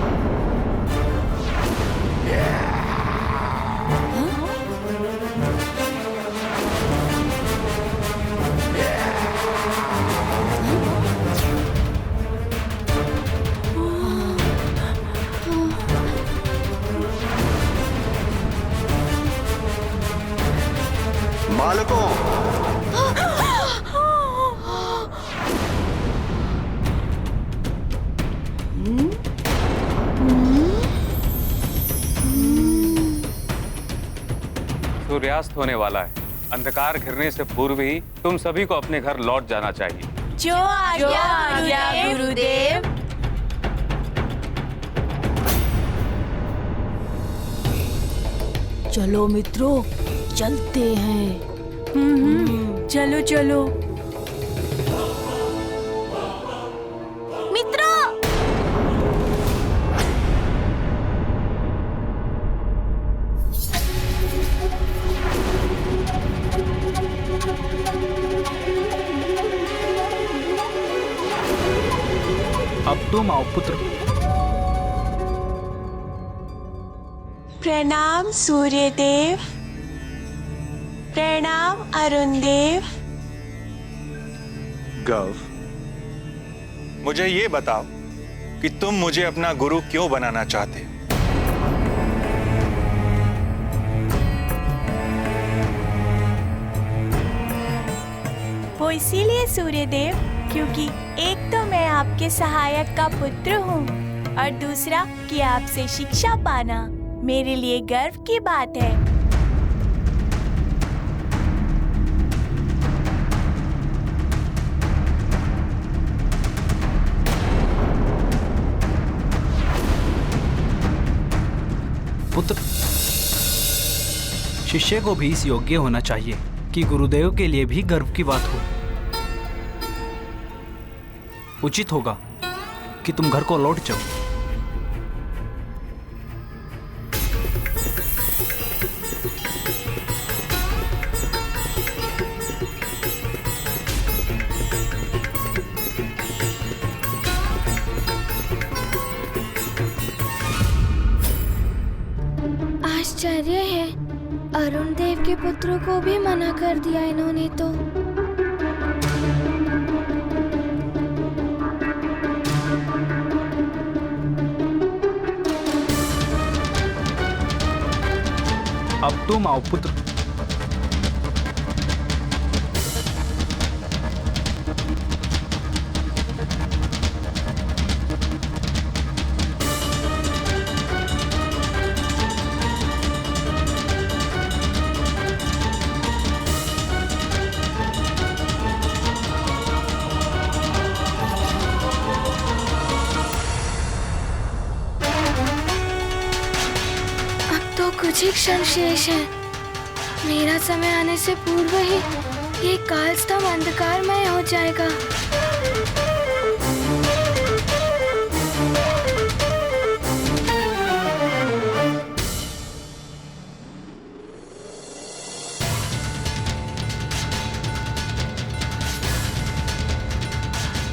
बालकों, सूर्यास्त होने वाला है। अंधकार घिरने से पूर्व ही तुम सभी को अपने घर लौट जाना चाहिए। जो आज्ञा गुरुदेव। चलो मित्रों, चलते हैं। चलो चलो मित्रों। अब तुम आओ पुत्र। प्रणाम सूर्यदेव। प्रणाम अरुण देव। गव, मुझे ये बताओ कि तुम मुझे अपना गुरु क्यों बनाना चाहते हो? वो इसीलिए सूर्यदेव, क्योंकि एक तो मैं आपके सहायक का पुत्र हूँ और दूसरा कि आपसे शिक्षा पाना मेरे लिए गर्व की बात है। पुत्र, शिष्य को भी इस योग्य होना चाहिए कि गुरुदेव के लिए भी गर्व की बात हो। उचित होगा कि तुम घर को लौट जाओ। आश्चर्य है, अरुण देव के पुत्रों को भी मना कर दिया इन्होंने तो। अब तुम आओ पुत्र। कुछ ही क्षण शेष है। मेरा समय आने से पूर्व ही ये कालस्तंभ अंधकारमय हो जाएगा।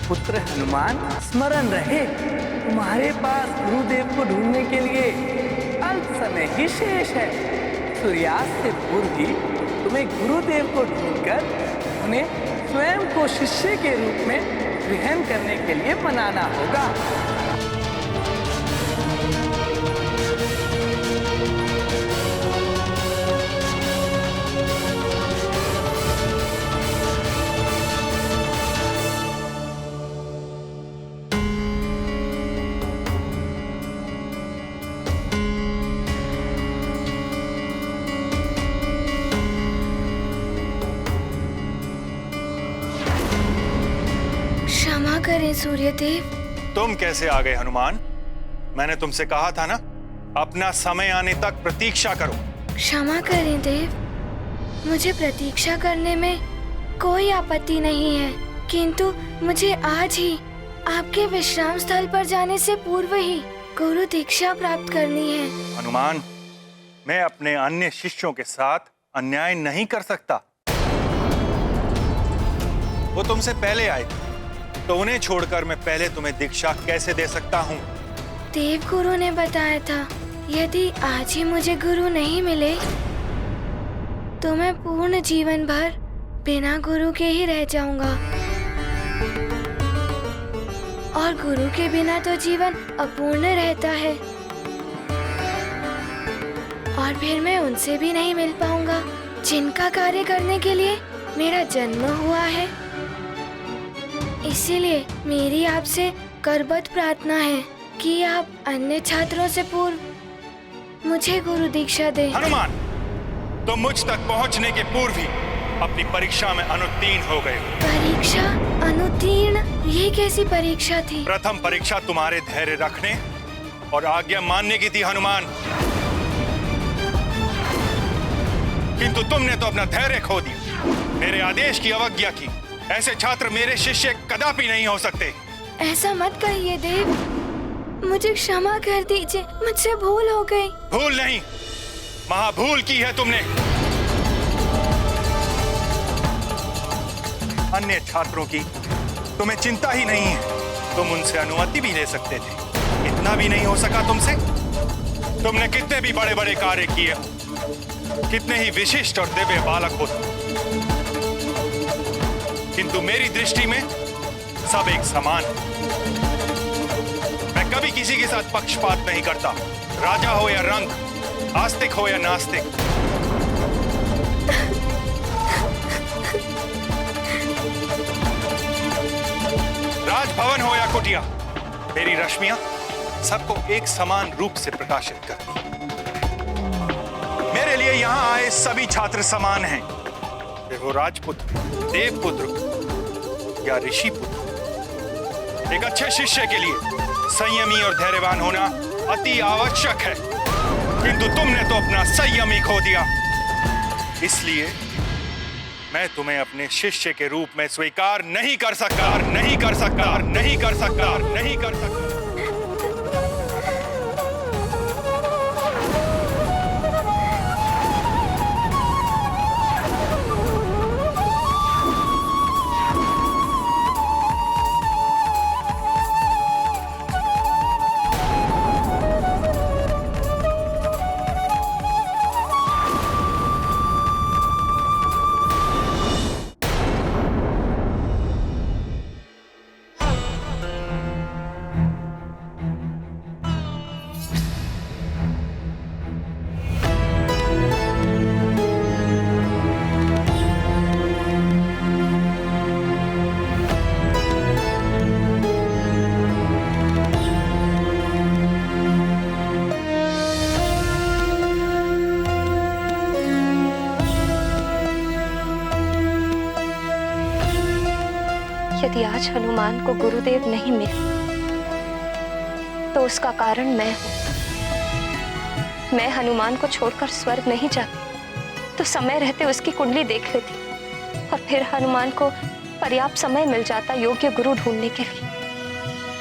पुत्र हनुमान, स्मरण रहे तुम्हारे पास गुरुदेव को ढूंढने के लिए अल्प समय ही शेष है। सूर्यास्त से पूर्व ही तुम्हें गुरुदेव को ढूंढकर उन्हें स्वयं को शिष्य के रूप में ग्रहण करने के लिए मनाना होगा। क्षमा करें सूर्यदेव। तुम कैसे आ गए हनुमान? मैंने तुमसे कहा था ना, अपना समय आने तक प्रतीक्षा करो। क्षमा करें देव, मुझे प्रतीक्षा करने में कोई आपत्ति नहीं है, किंतु मुझे आज ही आपके विश्राम स्थल पर जाने से पूर्व ही गुरु दीक्षा प्राप्त करनी है। हनुमान, मैं अपने अन्य शिष्यों के साथ अन्याय नहीं कर सकता। वो तुमसे पहले आए, तो उन्हें छोड़कर मैं पहले तुम्हें दीक्षा कैसे दे सकता हूँ? देव गुरु ने बताया था, यदि आज ही मुझे गुरु नहीं मिले तो मैं पूर्ण जीवन भर बिना गुरु के ही रह जाऊंगा, और गुरु के बिना तो जीवन अपूर्ण रहता है, और फिर मैं उनसे भी नहीं मिल पाऊंगा जिनका कार्य करने के लिए मेरा जन्म हुआ है। इसीलिए मेरी आपसे करबद्ध प्रार्थना है कि आप अन्य छात्रों से पूर्व मुझे गुरु दीक्षा दें। हनुमान, तुम मुझ तक पहुंचने के पूर्व ही अपनी परीक्षा में अनुत्तीर्ण हो गए। परीक्षा अनुत्तीर्ण? ये कैसी परीक्षा थी? प्रथम परीक्षा तुम्हारे धैर्य रखने और आज्ञा मानने की थी हनुमान, किंतु तुमने तो अपना धैर्य खो दिया, मेरे आदेश की अवज्ञा की। ऐसे छात्र मेरे शिष्य कदापि नहीं हो सकते। ऐसा मत कहिए देव, मुझे क्षमा कर दीजिए, मुझसे भूल हो गई। भूल नहीं, महाभूल की है तुमने। अन्य छात्रों की तुम्हें चिंता ही नहीं है, तुम उनसे अनुमति भी ले सकते थे, इतना भी नहीं हो सका तुमसे? तुमने कितने भी बड़े बड़े कार्य किए, कितने ही विशिष्ट और दिव्य बालक हो, किंतु मेरी दृष्टि में सब एक समान है। मैं कभी किसी के साथ पक्षपात नहीं करता, राजा हो या रंक, आस्तिक हो या नास्तिक। राजभवन हो या कुटिया, मेरी रश्मियां सबको एक समान रूप से प्रकाशित करती हैं। मेरे लिए यहां आए सभी छात्र समान हैं, फिर वो राजपुत्र, देवपुत्र या ऋषि पुत्र। एक अच्छे शिष्य के लिए संयमी और धैर्यवान होना अति आवश्यक है, किंतु तुमने तो अपना संयम ही खो दिया। इसलिए मैं तुम्हें अपने शिष्य के रूप में स्वीकार नहीं कर सकता, नहीं कर सकता, नहीं कर सकता, नहीं कर सकता। यदि आज हनुमान को गुरुदेव नहीं मिले तो उसका कारण मैं हूं। मैं हनुमान को छोड़कर स्वर्ग नहीं जाती तो समय रहते उसकी कुंडली देख लेती, और फिर हनुमान को पर्याप्त समय मिल जाता योग्य गुरु ढूंढने के लिए।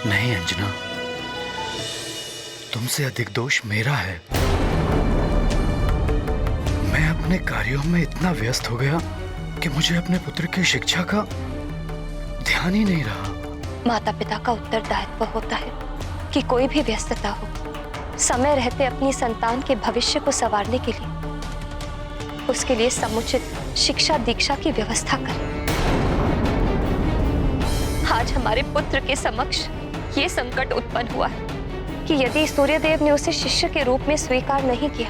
नहीं अंजना, तुमसे अधिक दोष मेरा है। मैं अपने कार्यों में इतना व्यस्त हो गया कि मुझे अपने पुत्र की शिक्षा का ध्यान ही नहीं रहा। माता पिता का उत्तरदायित्व होता है कि कोई भी व्यस्तता हो, समय रहते अपनी संतान के भविष्य को संवारने के लिए उसके लिए समुचित शिक्षा दीक्षा की व्यवस्था करें। आज हमारे पुत्र के समक्ष ये संकट उत्पन्न हुआ है कि यदि सूर्यदेव ने उसे शिष्य के रूप में स्वीकार नहीं किया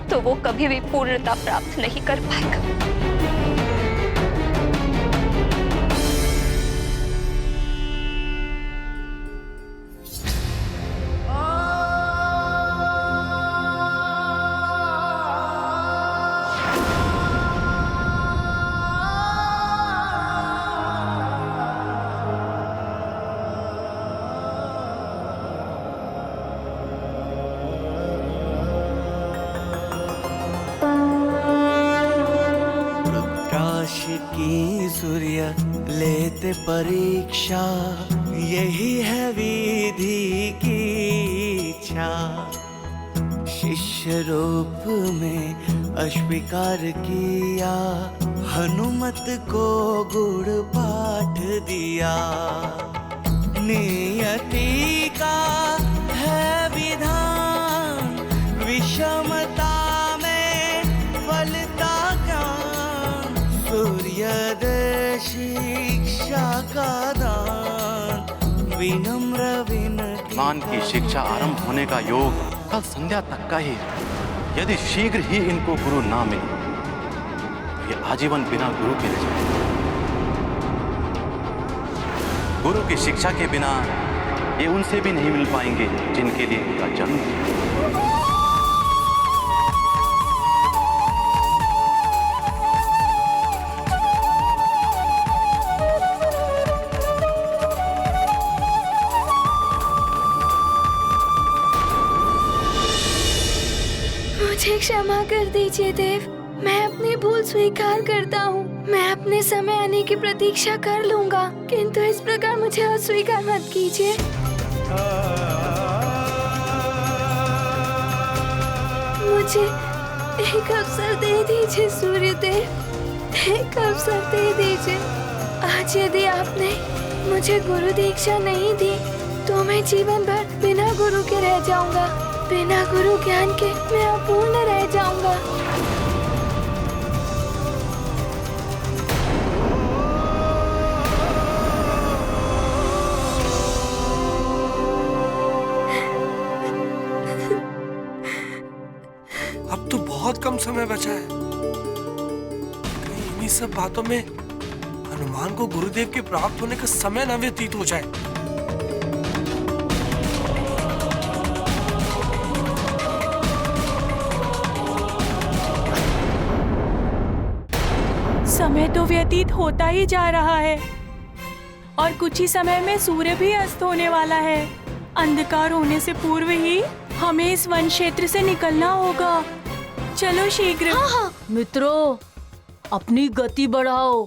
तो वो कभी भी पूर्णता प्राप्त नहीं कर पाएगा। परीक्षा, यही है विधि की इच्छा। शिष्य रूप में अस्वीकार किया, हनुमत को गुड़ पाठ दिया। नियति का है विधान, विषमता में फलता ज्ञान। सूर्योदय शिक्षा का दान, विनम्र विनती। मान की शिक्षा आरंभ होने का योग कल संध्या तक का ही है। यदि शीघ्र ही इनको गुरु ना मिले, ये आजीवन बिना गुरु के रह जाएंगे। गुरु की शिक्षा के बिना ये उनसे भी नहीं मिल पाएंगे जिनके लिए इनका जन्म है। मुझे क्षमा कर दीजिए देव, मैं अपनी भूल स्वीकार करता हूँ। मैं अपने समय आने की प्रतीक्षा कर लूंगा, किंतु इस प्रकार मुझे अस्वीकार मत कीजिए। मुझे एक अवसर दे दीजिए सूर्यदेव, एक अवसर दे दीजिए। आज यदि आपने मुझे गुरु दीक्षा नहीं दी तो मैं जीवन भर बिना गुरु के रह जाऊंगा। बिना गुरु ज्ञान के मैं अपूर्ण रह जाऊंगा। अब तो बहुत कम समय बचा है। कहीं इन्हीं सब बातों में हनुमान को गुरुदेव के प्राप्त होने का समय न व्यतीत हो जाए। समय तो व्यतीत होता ही जा रहा है और कुछ ही समय में सूर्य भी अस्त होने वाला है। अंधकार होने से पूर्व ही हमें इस वन क्षेत्र से निकलना होगा। चलो शीघ्र। हाँ। मित्रों, अपनी गति बढ़ाओ।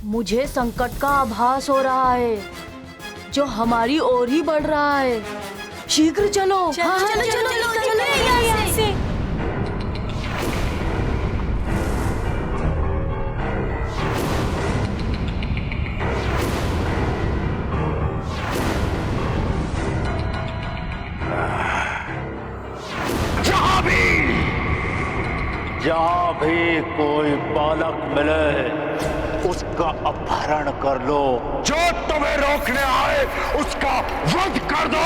मुझे संकट का आभास हो रहा है जो हमारी ओर ही बढ़ रहा है। शीघ्र चलो। चलो, चलो, चलो, चलो, चलो, यहाँ से। जहाँ भी कोई बालक मिले उसका अपहरण कर लो। जो तुम्हें रोकने आए उसका वध कर दो।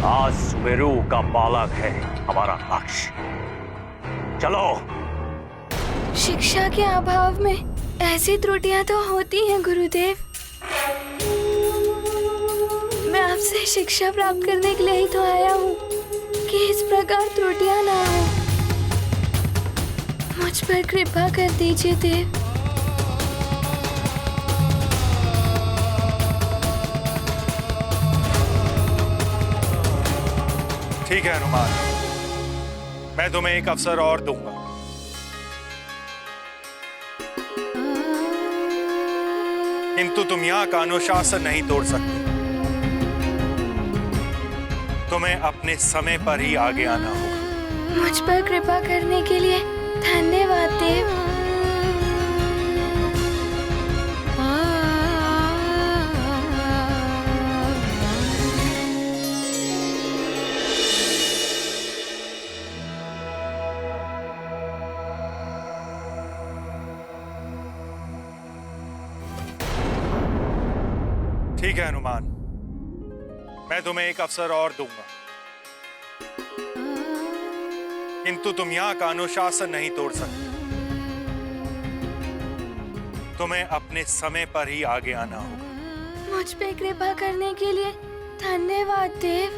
आज सुमेरु का बालक है हमारा लक्ष्य। चलो। शिक्षा के अभाव में ऐसी त्रुटियां तो होती हैं गुरुदेव। मैं आपसे शिक्षा प्राप्त करने के लिए ही तो आया हूँ कि इस प्रकार त्रुटियां ना हो। मुझ पर कृपा कर दीजिए देव। ठीक है हनुमान, मैं तुम्हें एक अवसर और दूंगा। किंतु तुम यहाँ का अनुशासन नहीं तोड़ सकते। तुम्हें अपने समय पर ही आगे आना होगा। मुझ पर कृपा करने के लिए धन्यवाद देव। ठीक है हनुमान, मैं तुम्हें एक अवसर और दूंगा। किंतु तुम यहाँ का अनुशासन नहीं तोड़ सकते। तुम्हें अपने समय पर ही आगे आना होगा। मुझ पे कृपा करने के लिए धन्यवाद देव।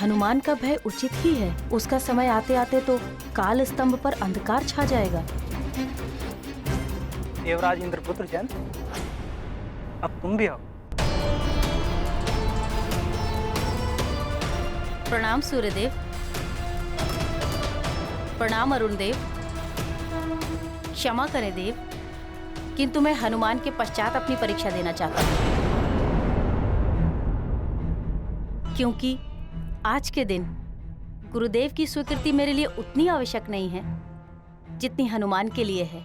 हनुमान का भय उचित ही है। उसका समय आते आते तो काल स्तंभ पर अंधकार छा जाएगा। देवराज इंद्रपुत्र जैन, अब तुम भी आओ। प्रणाम सूर्यदेव। प्रणाम अरुण देव। क्षमा करें देव, किंतु मैं हनुमान के पश्चात अपनी परीक्षा देना चाहता हूँ, क्योंकि आज के दिन गुरुदेव की स्वीकृति मेरे लिए उतनी आवश्यक नहीं है जितनी हनुमान के लिए है।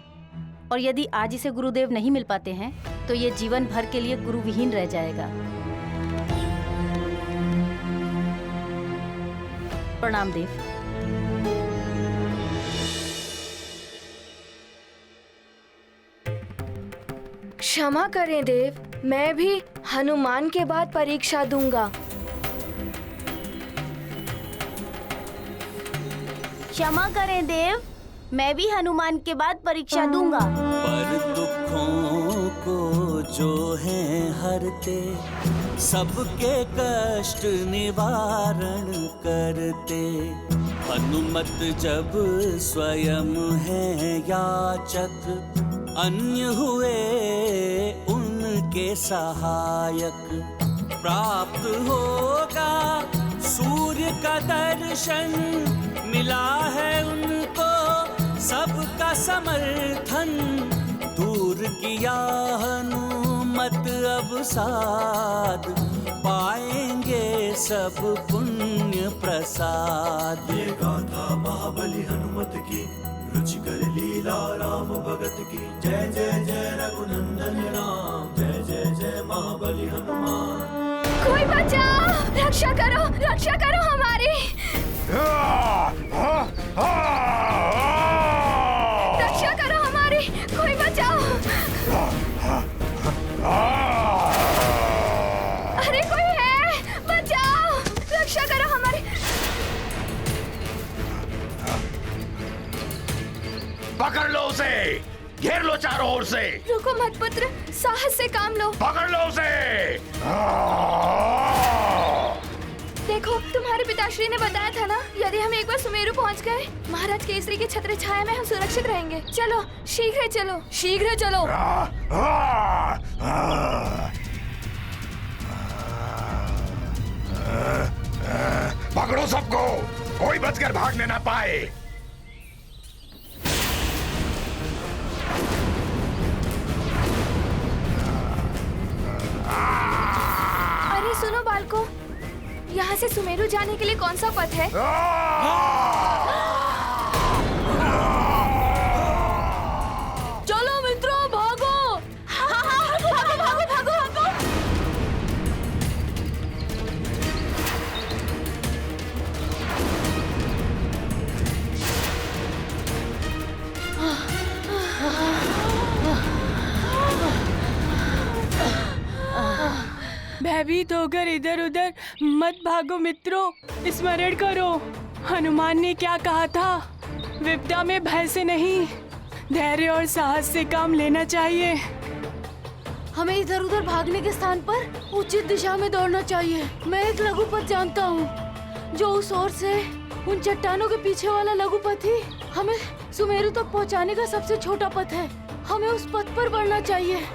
और यदि आज इसे गुरुदेव नहीं मिल पाते हैं तो ये जीवन भर के लिए गुरुविहीन रह जाएगा। प्रणाम देव। क्षमा करें देव, मैं भी हनुमान के बाद परीक्षा दूंगा। क्षमा करें देव, मैं भी हनुमान के बाद परीक्षा दूंगा। पर दुखों को जो है हरते, सबके कष्ट निवारण करते, हनुमत जब स्वयं है याचक, अन्य हुए उनके सहायक। प्राप्त होगा सूर्य का दर्शन, मिला है उनको सबका समर्थन, दूर किया हनुमत अब साध, पाएंगे सब पुण्य प्रसाद। ये गाथा महाबली हनुमत की, रुचिकर लीला राम भगत की। जय जय जय रघुनंदन राम, जय जय जय महाबली हनुमान। कोई बचाओ, रक्षा करो हमारी। रक्षा करो हमारी, कोई बचाओ। अरे कोई है, बचाओ, रक्षा करो हमारी। पकड़ लो उसे, घेर लो चारों ओर से। रुको मत पुत्र, साहस से काम लो। पकड़ लो उसे। देखो, तुम्हारे पिताश्री ने बताया था ना, यदि हम एक बार सुमेरु पहुंच गए, महाराज केसरी की छत्र छाया में हम सुरक्षित रहेंगे। चलो, शीघ्र चलो। पकड़ो सबको, कोई बचकर भागने ना पाए। अरे सुनो बालको, यहाँ से सुमेरु जाने के लिए कौन सा पथ है? चलो मित्रों, भागो। भागो। भयभीत होकर इधर उधर मत भागो मित्रों, स्मरण करो हनुमान ने क्या कहा था, विपदा में भय से नहीं, धैर्य और साहस से काम लेना चाहिए। हमें इधर उधर भागने के स्थान पर उचित दिशा में दौड़ना चाहिए। मैं एक लघुपथ जानता हूँ, जो उस ओर से उन चट्टानों के पीछे वाला लघुपथ ही हमें सुमेरु तक पहुँचाने का सबसे छोटा पथ है। हमें उस पथ पर बढ़ना चाहिए।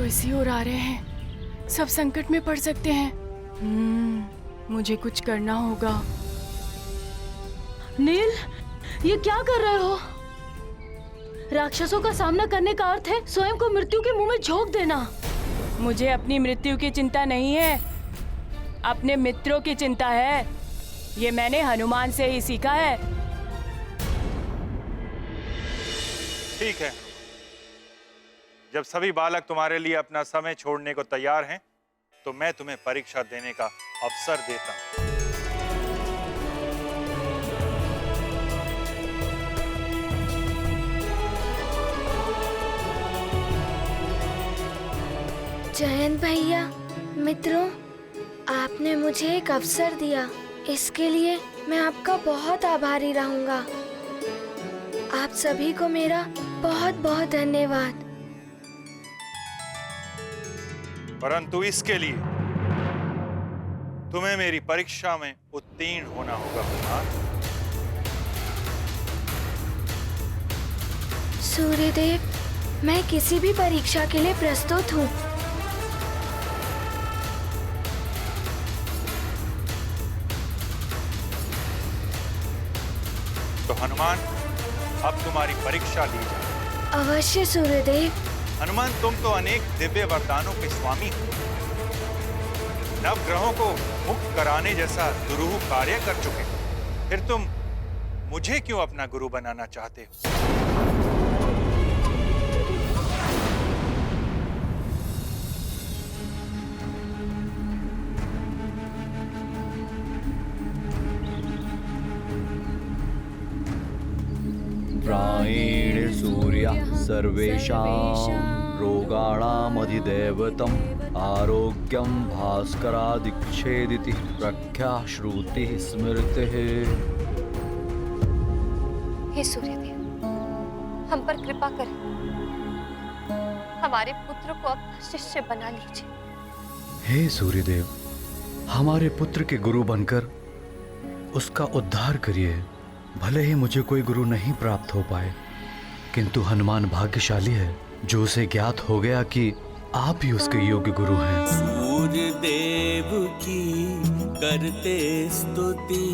इसी ओर आ रहे हैं, सब संकट में पड़ सकते हैं। मुझे कुछ करना होगा। नील, ये क्या कर रहे हो? राक्षसों का सामना करने का अर्थ है स्वयं को मृत्यु के मुंह में झोंक देना। मुझे अपनी मृत्यु की चिंता नहीं है, अपने मित्रों की चिंता है। ये मैंने हनुमान से ही सीखा है। ठीक है, जब सभी बालक तुम्हारे लिए अपना समय छोड़ने को तैयार हैं, तो मैं तुम्हें परीक्षा देने का अवसर देता हूं। जयंत भैया, मित्रों, आपने मुझे एक अवसर दिया, इसके लिए मैं आपका बहुत आभारी रहूंगा। आप सभी को मेरा बहुत बहुत धन्यवाद। परंतु इसके लिए तुम्हें मेरी परीक्षा में उत्तीर्ण होना होगा कुमार। सूर्यदेव, मैं किसी भी परीक्षा के लिए प्रस्तुत हूँ। तो हनुमान, अब तुम्हारी परीक्षा ली जाए। अवश्य सूर्यदेव। हनुमान, तुम तो अनेक दिव्य वरदानों के स्वामी हो। नवग्रहों को मुक्त कराने जैसा दुरूह कार्य कर चुके हो। फिर तुम मुझे क्यों अपना गुरु बनाना चाहते हो? प्रायेण सूर्य सर्वेषां रोगाणामधिदैवतम् आरोग्यं भास्करादिच्छेदिति प्रख्याश्रुतिः स्मृतिः। हे सूर्यदेव, हम पर कृपा करें, हमारे पुत्र को अपना शिष्य बना लीजिए। हे सूर्यदेव, हमारे पुत्र के गुरु बनकर उसका उद्धार करिए। भले ही मुझे कोई गुरु नहीं प्राप्त हो पाए, किंतु हनुमान भाग्यशाली है जो उसे ज्ञात हो गया कि आप ही उसके योग्य गुरु हैं। सूर्य देव की करते स्तुति,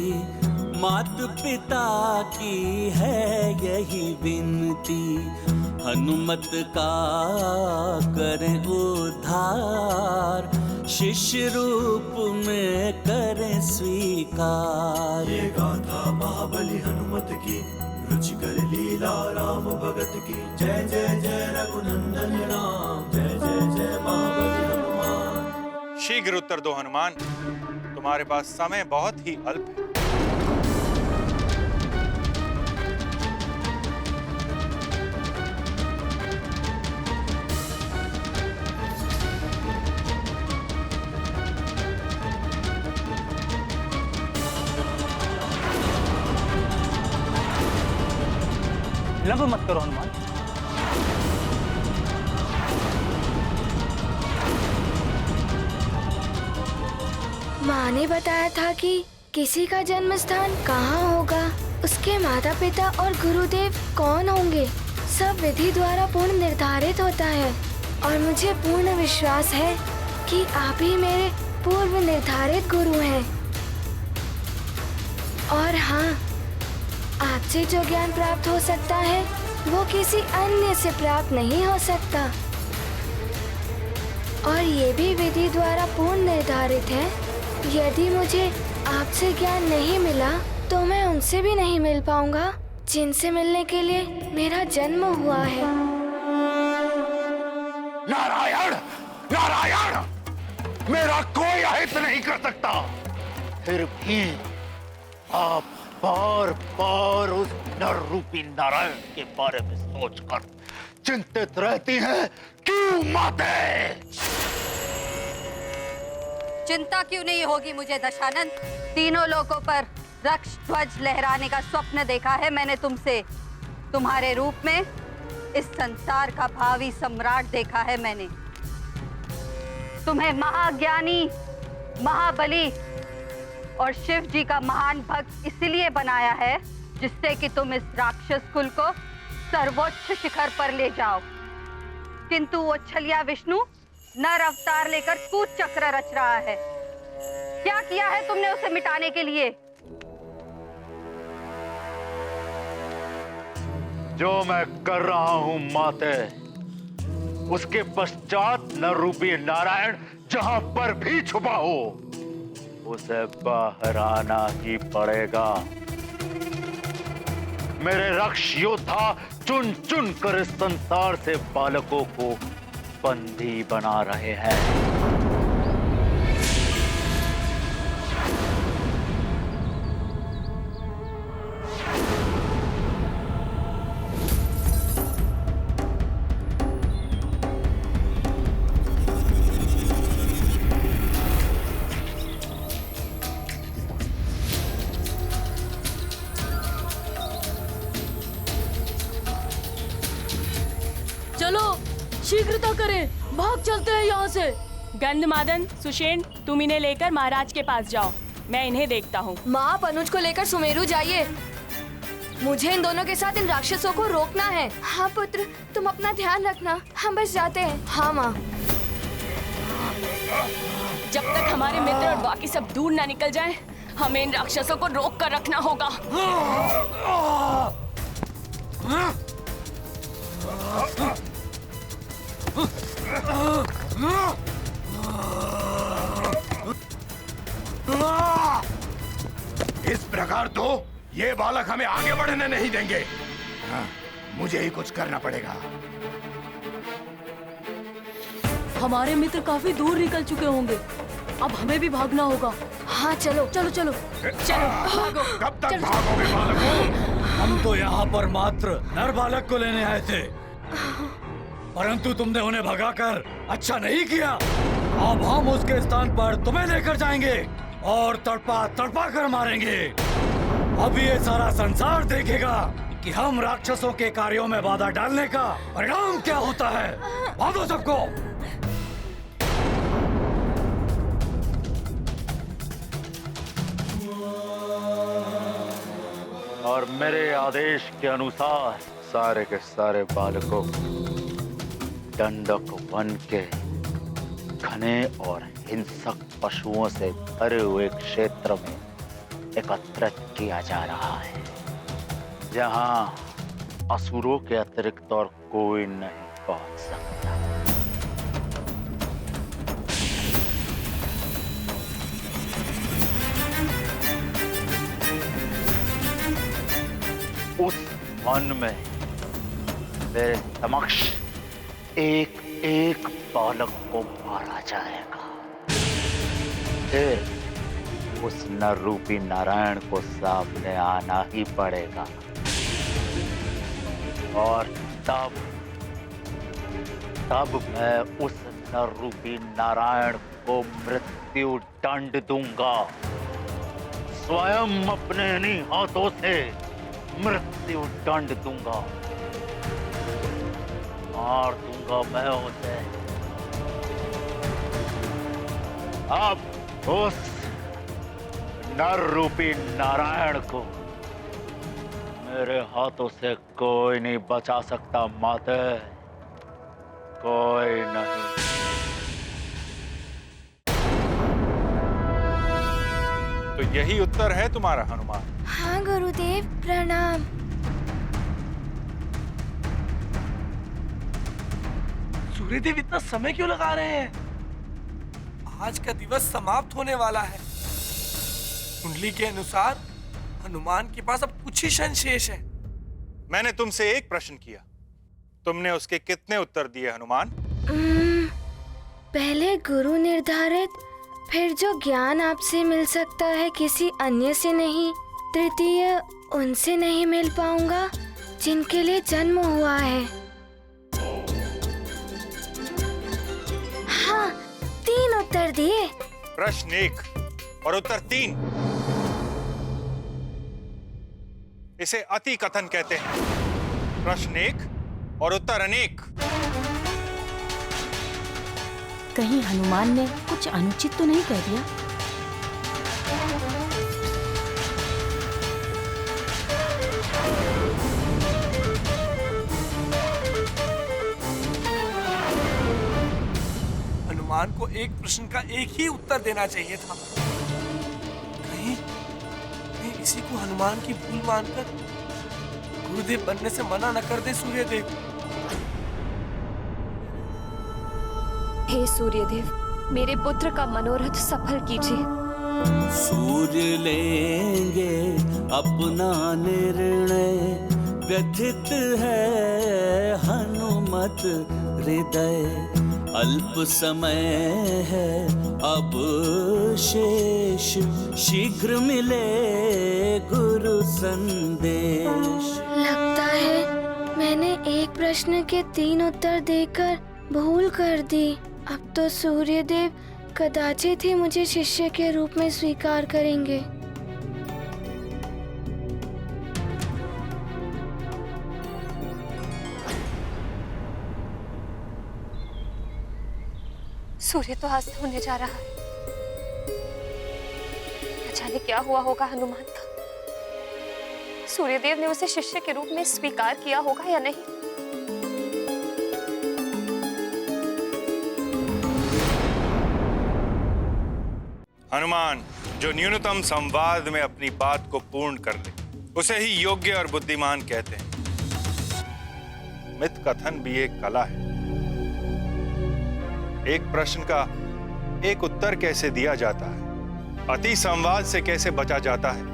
मात पिता की है यही विनती। हनुमत का करें उद्धार, शिष्य रूप में करें स्वीकार। ये गाथा महाबली हनुमत की, रुचिकर लीला राम भगत की। जय जय जय रघुनंदन राम, जय जय जय महाबली हनुमान। शीघ्र उत्तर दो हनुमान, तुम्हारे पास समय बहुत ही अल्प है। विलंब मत करो हनुमान। माँ ने बताया था कि किसी का जन्म स्थान कहाँ होगा, उसके माता पिता और गुरुदेव कौन होंगे, सब विधि द्वारा पूर्ण निर्धारित होता है। और मुझे पूर्ण विश्वास है कि आप ही मेरे पूर्व निर्धारित गुरु हैं। और हाँ, आपसे जो ज्ञान प्राप्त हो सकता है वो किसी अन्य से प्राप्त नहीं हो सकता। और ये भी विधि द्वारा पूर्ण निर्धारित है। यदि मुझे आपसे ज्ञान नहीं मिला तो मैं उनसे भी नहीं मिल पाऊंगा जिनसे मिलने के लिए मेरा जन्म हुआ है। नारायण, नारायण, मेरा कोई अहित नहीं कर सकता, फिर भी आप बार बार उस नर रूपी नारायण के बारे में सोचकर चिंतित रहती हैं। क्यों माते? चिंता क्यों नहीं होगी मुझे दशानंद? तीनों लोकों पर रक्ष ध्वज लहराने का स्वप्न देखा है मैंने तुमसे। तुम्हारे रूप में इस संसार का भावी सम्राट देखा है मैंने। तुम्हें महाज्ञानी, महाबली और शिव जी का महान भक्त इसलिए बनाया है जिससे कि तुम इस राक्षस कुल को सर्वोच्च शिखर पर ले जाओ। किंतु वो छलिया विष्णु नर अवतार लेकर कूच चक्र रच रहा है। क्या किया है तुमने उसे मिटाने के लिए? जो मैं कर रहा हूं माते, उसके पश्चात नर रूपी नारायण जहां पर भी छुपा हो उसे बाहर आना ही पड़ेगा। मेरे रक्ष योद्धा चुन चुन कर इस संसार से बालकों को बंदी बना रहे हैं। चलो शीघ्रता करें, भाग चलते हैं यहाँ से। गंधमादन, सुषेण, तुम इन्हें लेकर महाराज के पास जाओ, मैं इन्हें देखता हूँ। माँ, आप अनुज को लेकर सुमेरु जाइए। मुझे इन दोनों के साथ इन राक्षसों को रोकना है। हाँ पुत्र, तुम अपना ध्यान रखना, हम बस जाते हैं। हाँ माँ। जब तक हमारे मित्र और बाकी सब दूर ना निकल जाएं, हमें इन राक्षसों को रोक कर रखना होगा। इस प्रकार तो ये बालक हमें आगे बढ़ने नहीं देंगे। हाँ, मुझे ही कुछ करना पड़ेगा। हमारे मित्र काफी दूर निकल चुके होंगे, अब हमें भी भागना होगा। हाँ चलो चलो चलो चलो भागो। कब तक भागोगे बालकों? हम तो यहाँ पर मात्र नर बालक को लेने आए थे, परंतु तुमने उन्हें भगाकर अच्छा नहीं किया। अब हम उसके स्थान पर तुम्हें लेकर जाएंगे और तड़पा तड़पा कर मारेंगे। अब ये सारा संसार देखेगा कि हम राक्षसों के कार्यों में बाधा डालने का परिणाम क्या होता है। भागो सबको। और मेरे आदेश के अनुसार सारे के सारे बालकों दंडक वन के घने और हिंसक पशुओं से भरे हुए क्षेत्र में एकत्रित किया जा रहा है, जहां असुरों के अतिरिक्त और कोई नहीं पहुंच सकता। उस वन में मेरे समक्ष एक एक बालक को मारा जाएगा। फिर उस नर रूपी नारायण को सामने आना ही पड़ेगा और तब मैं उस नर रूपी नारायण को मृत्यु दंड दूंगा। स्वयं अपने इन्हीं हाथों से मृत्यु दंड दूंगा। मार दूंगा मैं उसे। अब उस नर रूपी नारायण को मेरे हाथों से कोई नहीं बचा सकता माते, कोई नहीं। तो यही उत्तर है तुम्हारा हनुमान? हाँ गुरुदेव, प्रणाम। सूर्यदेव इतना समय क्यों लगा रहे हैं? आज का दिवस समाप्त होने वाला है। कुंडली के अनुसार हनुमान के पास अब कुछ ही क्षण शेष है। मैंने तुमसे एक प्रश्न किया, तुमने उसके कितने उत्तर दिए हनुमान? पहले गुरु निर्धारित, फिर जो ज्ञान आपसे मिल सकता है किसी अन्य से नहीं, तृतीय उनसे नहीं मिल पाऊंगा जिनके लिए जन्म हुआ है। हाँ, 3 उत्तर दिए। प्रश्न 1 और उत्तर 3। इसे अति कथन कहते हैं। प्रश्न 1 और उत्तर अनेक। कहीं हनुमान ने कुछ अनुचित तो नहीं कह दिया? हनुमान को एक प्रश्न का एक ही उत्तर देना चाहिए था। कहीं इसी को हनुमान की भूल मानकर गुरुदेव बनने से मना न कर दे सूर्यदेव। हे सूर्यदेव, मेरे पुत्र का मनोरथ सफल कीजिए। सूर्य लेंगे अपना निर्णय, व्यथित है हनुमत हृदय, अल्प समय है अब शेष, शीघ्र मिले गुरु संदेश। लगता है मैंने एक प्रश्न के 3 उत्तर देकर भूल कर दी। अब तो सूर्यदेव कदाचित ही मुझे शिष्य के रूप में स्वीकार करेंगे। सूर्य तो अस्त होने जा रहा है। न जाने क्या हुआ होगा हनुमान का। सूर्यदेव ने उसे शिष्य के रूप में स्वीकार किया होगा या नहीं। हनुमान जो न्यूनतम संवाद में अपनी बात को पूर्ण कर ले, उसे ही योग्य और बुद्धिमान कहते हैं। मिथ कथन भी एक कला है। एक प्रश्न का एक उत्तर कैसे दिया जाता है, अति संवाद से कैसे बचा जाता है,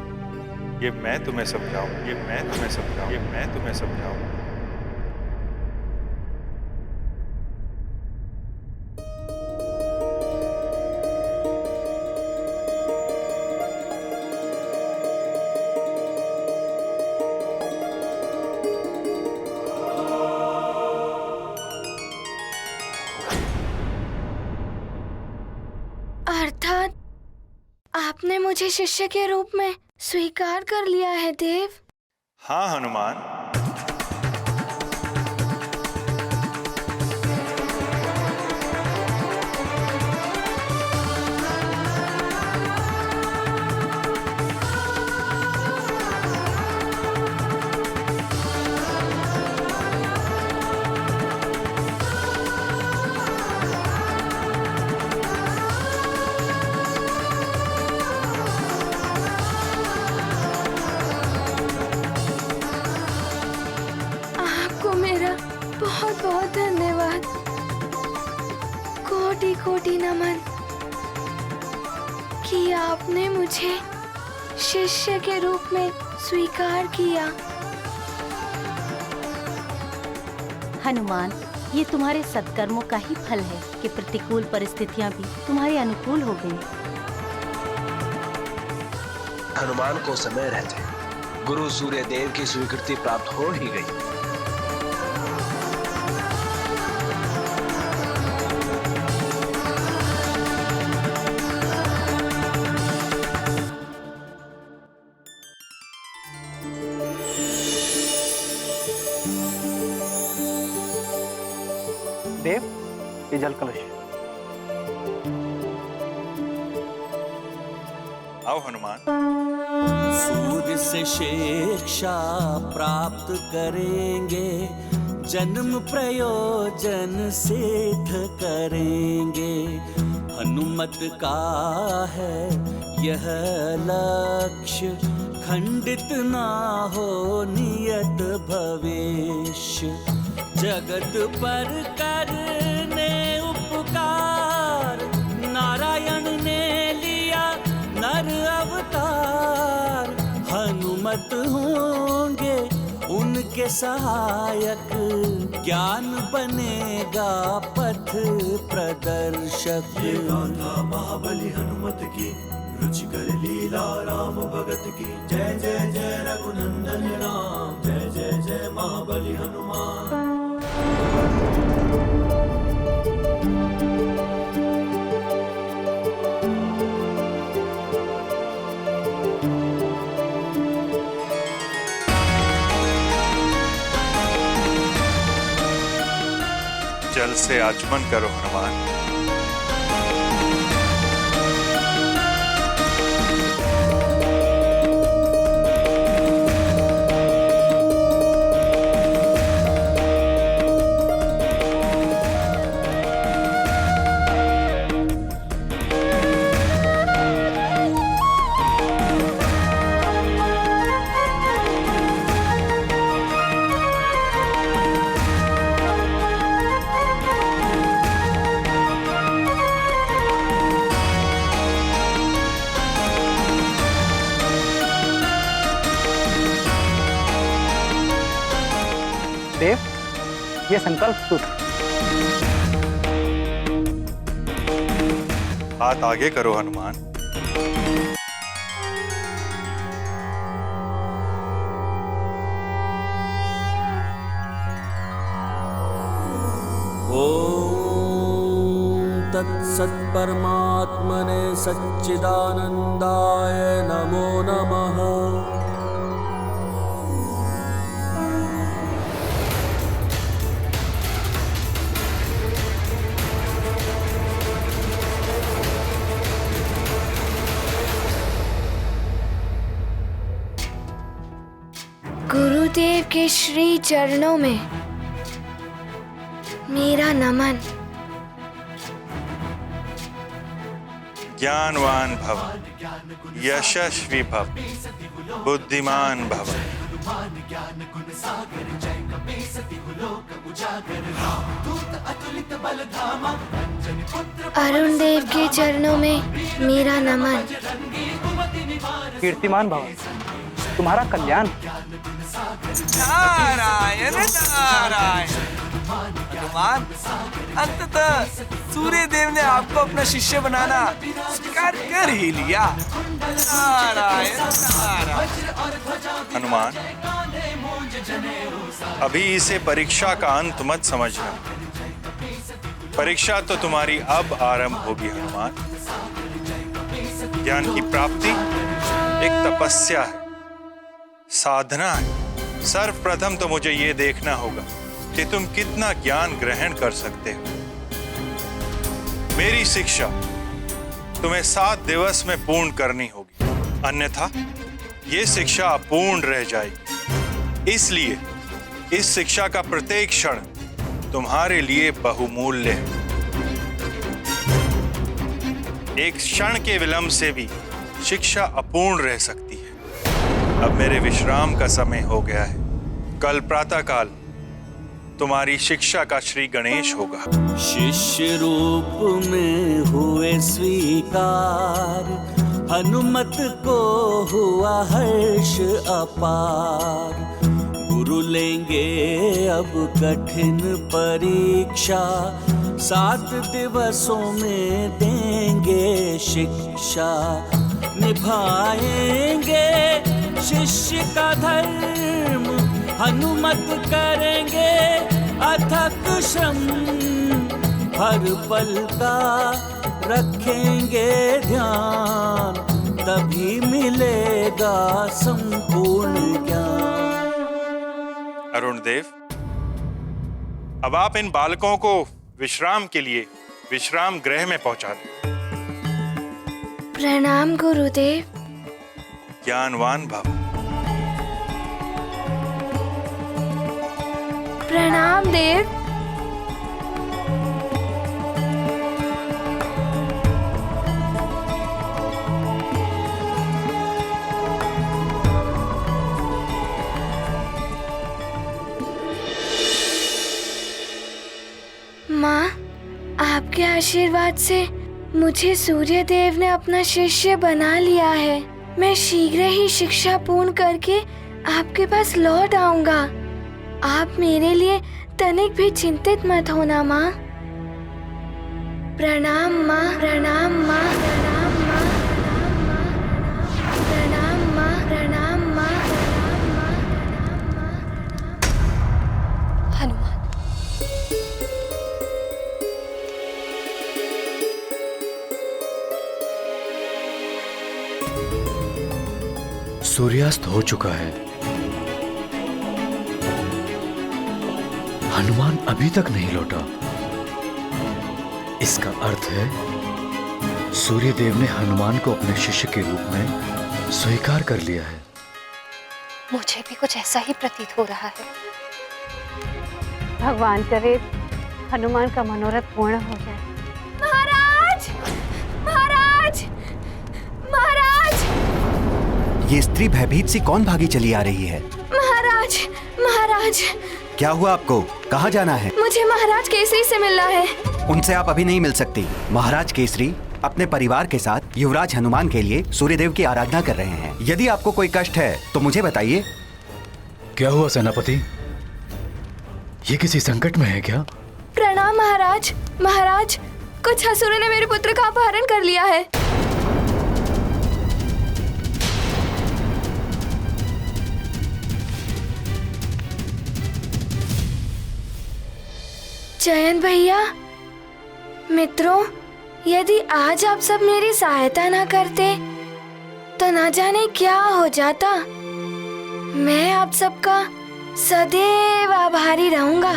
ये मैं तुम्हें समझाऊं, ये मैं तुम्हें समझाऊं, ये मैं तुम्हें समझाऊं। अर्थात आपने मुझे शिष्य के रूप में स्वीकार कर लिया है देव। हाँ हनुमान, बहुत बहुत धन्यवाद। कोटि कोटि नमन कि आपने मुझे शिष्य के रूप में स्वीकार किया। हनुमान, ये तुम्हारे सत्कर्मों का ही फल है कि प्रतिकूल परिस्थितियां भी तुम्हारे अनुकूल हो गई। हनुमान को समय रहते गुरु सूर्यदेव की स्वीकृति प्राप्त हो ही गई। देव, ये जल कलश। आओ हनुमान। सूर्य से शिक्षा प्राप्त करेंगे, जन्म प्रयोजन सिद्ध करेंगे। हनुमत का है यह लक्ष्य, खंडित ना हो नियत भविष्य। जगत पर करने उपकार, नारायण ने लिया नर अवतार। हनुमत होंगे उनके सहायक, ज्ञान बनेगा पथ प्रदर्शक। ये गाथा महाबली हनुमत की, रुचिकर लीला राम भगत की। जय जय जय रघुनंदन राम, जय जय जय महाबली हनुमान। जल से आचमन करो हनुमान। ये संकल्प सूत्र। हाथ आगे करो हनुमान। तत्सत् परमात्मने सच्चिदानंदाय नमो नमः। गुरुदेव के श्री चरणों में मेरा नमन। ज्ञानवान भव, यशस्वी भव, बुद्धिमान भव। अरुण देव के चरणों में मेरा नमन। कीर्तिमान भव, तुम्हारा कल्याण। नारायण नारायण। हनुमान, अंततः सूर्य देव ने आपको अपना शिष्य बनाना स्वीकार कर ही लिया। नारायण नारायण। हनुमान, अभी इसे परीक्षा का अंत मत समझना। परीक्षा तो तुम्हारी अब आरंभ होगी हनुमान। ज्ञान की प्राप्ति एक तपस्या है, साधना है। सर्वप्रथम तो मुझे ये देखना होगा कि तुम कितना ज्ञान ग्रहण कर सकते हो। मेरी शिक्षा तुम्हें 7 दिवस में पूर्ण करनी होगी, अन्यथा ये शिक्षा अपूर्ण रह जाएगी। इसलिए इस शिक्षा का प्रत्येक क्षण तुम्हारे लिए बहुमूल्य है। एक क्षण के विलंब से भी शिक्षा अपूर्ण रह सकती है। अब मेरे विश्राम का समय हो गया है। कल प्रातःकाल तुम्हारी शिक्षा का श्री गणेश होगा। शिष्य रूप में हुए स्वीकार, हनुमत को हुआ हर्ष अपार। गुरु लेंगे अब कठिन परीक्षा, 7 दिवसों में देंगे शिक्षा। निभाएंगे शिष्य का धर्म, हनुमत करेंगे अथक श्रम। हर पल का रखेंगे ध्यान, तभी मिलेगा संपूर्ण ज्ञान। अरुण देव, अब आप इन बालकों को विश्राम के लिए विश्राम गृह में पहुंचा दें। प्रणाम गुरुदेव। ज्ञानवान भव। प्रणाम देव। माँ, आपके आशीर्वाद से मुझे सूर्य देव ने अपना शिष्य बना लिया है। मैं शीघ्र ही शिक्षा पूर्ण करके आपके पास लौट आऊंगा। आप मेरे लिए तनिक भी चिंतित मत होना माँ। प्रणाम माँ, प्रणाम माँ, प्रणाम माँ, प्रणाम माँ, प्रणाम माँ, हनुमान, सूर्यास्त हो चुका है। हनुमान अभी तक नहीं लौटा। इसका अर्थ है सूर्य देव ने हनुमान को अपने शिष्य के रूप में स्वीकार कर लिया है। मुझे भी कुछ ऐसा ही प्रतीत हो रहा है। भगवान करे हनुमान का मनोरथ पूर्ण हो जाए। महाराज, महाराज, महाराज! ये स्त्री भयभीत सी कौन भागी चली आ रही है? महाराज, महाराज! क्या हुआ आपको? कहाँ जाना है? मुझे महाराज केसरी से मिलना है। उनसे आप अभी नहीं मिल सकती। महाराज केसरी अपने परिवार के साथ युवराज हनुमान के लिए सूर्यदेव की आराधना कर रहे हैं। यदि आपको कोई कष्ट है तो मुझे बताइए। क्या हुआ सेनापति? ये किसी संकट में है क्या? प्रणाम महाराज। महाराज, कुछ असुरों ने मेरे पुत्र का अपहरण कर लिया है। जयंत भैया, मित्रों, यदि आज आप सब मेरी सहायता ना करते तो ना जाने क्या हो जाता। मैं आप सबका सदैव आभारी रहूंगा।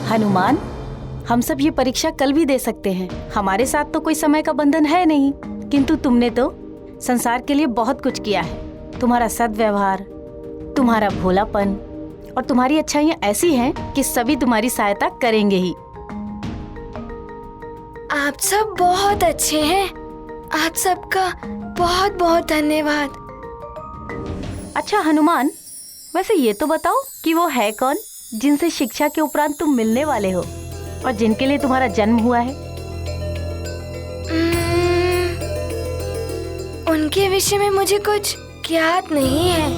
हनुमान, हम सब ये परीक्षा कल भी दे सकते हैं। हमारे साथ तो कोई समय का बंधन है नहीं, किंतु तुमने तो संसार के लिए बहुत कुछ किया है। तुम्हारा सद्व्यवहार, तुम्हारा भोलापन और तुम्हारी अच्छाइयाँ ऐसी हैं कि सभी तुम्हारी सहायता करेंगे ही। आप सब बहुत अच्छे हैं। आप सबका बहुत बहुत धन्यवाद। अच्छा हनुमान, वैसे ये तो बताओ कि वो है कौन जिनसे शिक्षा के उपरांत तुम मिलने वाले हो और जिनके लिए तुम्हारा जन्म हुआ है? उनके विषय में मुझे कुछ ज्ञात नहीं है।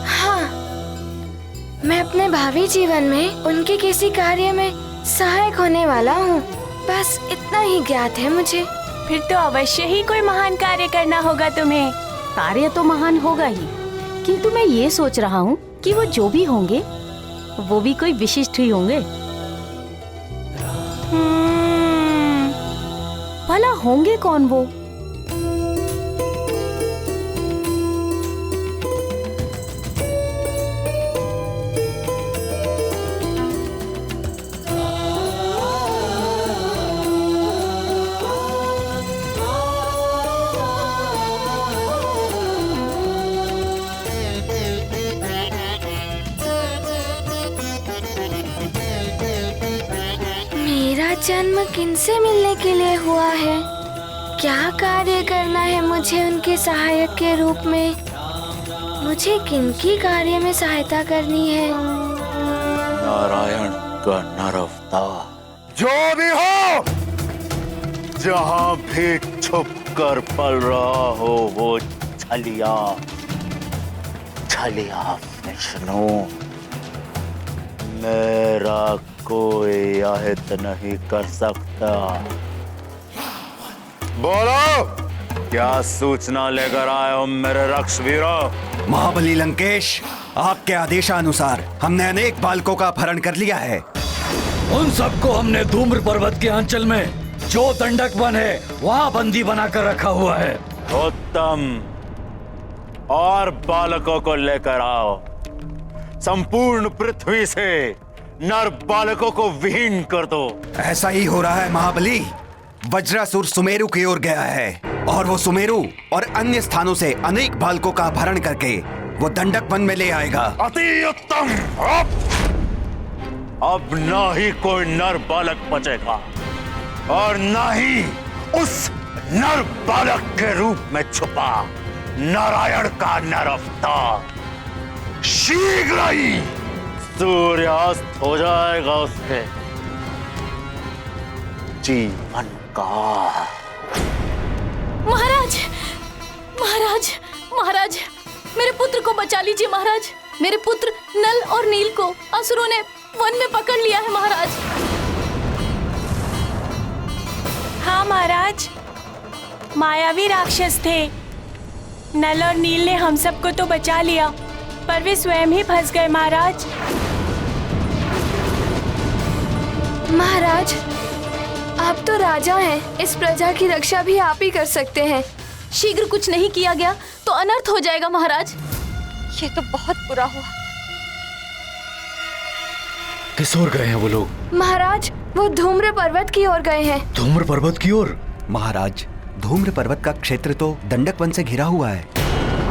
हाँ, मैं अपने भावी जीवन में उनके किसी कार्य में सहायक होने वाला हूँ, बस इतना ही ज्ञात है मुझे। फिर तो अवश्य ही कोई महान कार्य करना होगा तुम्हें। कार्य तो महान होगा ही, किंतु मैं ये सोच रहा हूँ कि वो जो भी होंगे वो भी कोई विशिष्ट ही होंगे। भला होंगे कौन वो? जन्म किनसे मिलने के लिए हुआ है? क्या कार्य करना है मुझे उनके सहायक के रूप में? मुझे किनकी कार्य में सहायता करनी है? नारायण का नर अवतार जो भी हो, जहां भी छुप कर पल रहा हो, वो छलिया विष्णु, मेरा कोई आहित नहीं कर सकता। बोलो, क्या सूचना लेकर आए हो मेरे रक्षवीरों? महाबली लंकेश, आपके आदेशानुसार हमने अनेक बालकों का अपहरण कर लिया है। उन सबको हमने धूम्र पर्वत के अंचल में जो दंडक वन है वहाँ बंदी बनाकर रखा हुआ है। उत्तम, और बालकों को लेकर आओ। संपूर्ण पृथ्वी से नर बालकों को विहीन कर दो। ऐसा ही हो रहा है महाबली। वज्रासुर सुमेरु की ओर गया है और वो सुमेरु और अन्य स्थानों से अनेक बालकों का अपहरण करके वो दंडक वन में ले आएगा। अति उत्तम। अब ना ही कोई नर बालक बचेगा और ना ही उस नर बालक के रूप में छुपा नारायण का नर अवतार शीघ्र ही सूर्यास्त हो जाएगा उसके जीवन का। महाराज, महाराज, महाराज, मेरे पुत्र को बचा लीजिए महाराज। मेरे पुत्र नल और नील को असुरों ने वन में पकड़ लिया है महाराज। हाँ महाराज, मायावी राक्षस थे। नल और नील ने हम सबको तो बचा लिया, पर वे स्वयं ही फंस गए महाराज। महाराज, आप तो राजा हैं, इस प्रजा की रक्षा भी आप ही कर सकते हैं। शीघ्र कुछ नहीं किया गया तो अनर्थ हो जाएगा महाराज। ये तो बहुत बुरा हुआ। किस ओर गए हैं वो लोग? महाराज, वो धूम्र पर्वत की ओर गए हैं। धूम्र पर्वत की ओर? महाराज, धूम्र पर्वत का क्षेत्र तो दंडक वन से घिरा हुआ है।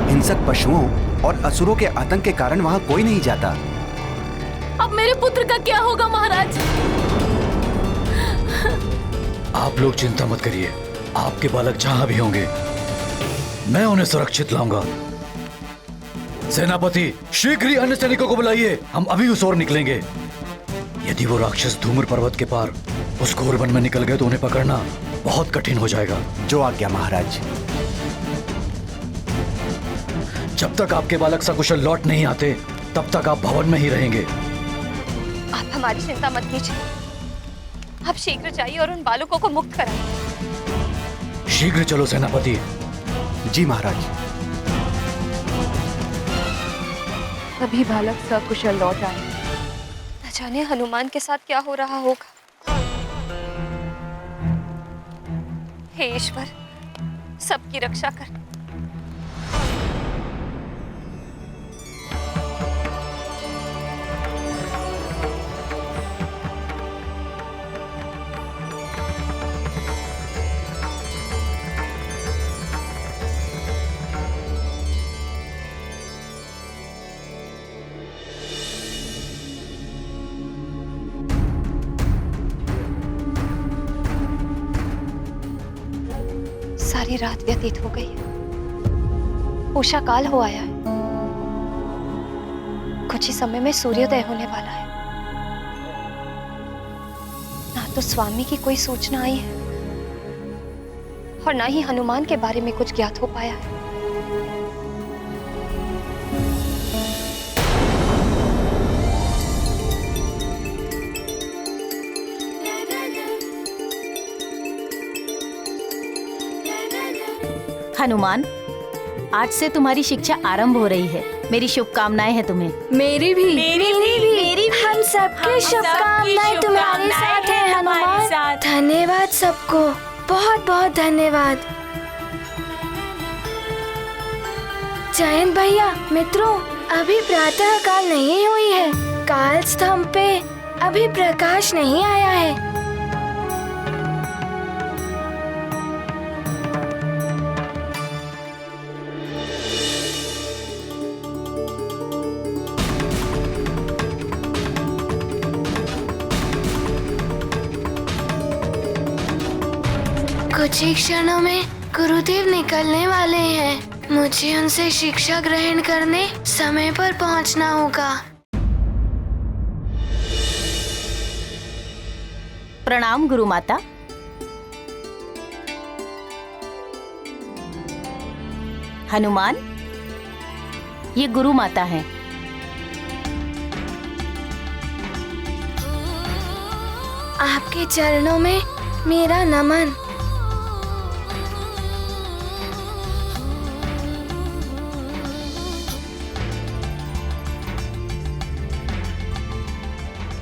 हिंसक पशुओं और असुरों के आतंक के कारण वहाँ कोई नहीं जाता। अब मेरे पुत्र का क्या होगा महाराज? आप लोग चिंता मत करिए, आपके बालक जहां भी होंगे मैं उन्हें सुरक्षित लाऊंगा। सेनापति, शीघ्र ही अन्य सैनिकों को बुलाइए, हम अभी उस ओर निकलेंगे। यदि वो राक्षस धूम्र पर्वत के पार उस घोर वन में निकल गए तो उन्हें पकड़ना बहुत कठिन हो जाएगा। जो आज्ञा महाराज। जब तक आपके बालक सकुशल लौट नहीं आते तब तक आप भवन में ही रहेंगे। आप हमारी चिंता मत कीजिए। आप शीघ्र जाइए और उन बालकों को मुक्त कराइए। शीघ्र चलो सेनापति। जी महाराज। सभी बालक सकुशल लौट आए। न जाने हनुमान के साथ क्या हो रहा होगा। हे ईश्वर, सबकी रक्षा कर। सारी रात व्यतीत हो गई है। उषा काल हो आया है। कुछ ही समय में सूर्योदय होने वाला है। ना तो स्वामी की कोई सूचना आई है और ना ही हनुमान के बारे में कुछ ज्ञात हो पाया है। हनुमान, आज से तुम्हारी शिक्षा आरंभ हो रही है। मेरी शुभकामनाएं हैं तुम्हें। मेरी भी। हम सबकी शुभकामनाएं तुम्हारे साथ हैं हनुमान। धन्यवाद सबको, बहुत बहुत धन्यवाद। जयंत भैया, मित्रों, अभी प्रातः काल नहीं हुई है। काल स्तंभ पे अभी प्रकाश नहीं आया है। कुछ ही क्षणों में गुरुदेव निकलने वाले हैं। मुझे उनसे शिक्षा ग्रहण करने समय पर पहुंचना होगा। प्रणाम गुरु माता। हनुमान, ये गुरु माता है। आपके चरणों में मेरा नमन।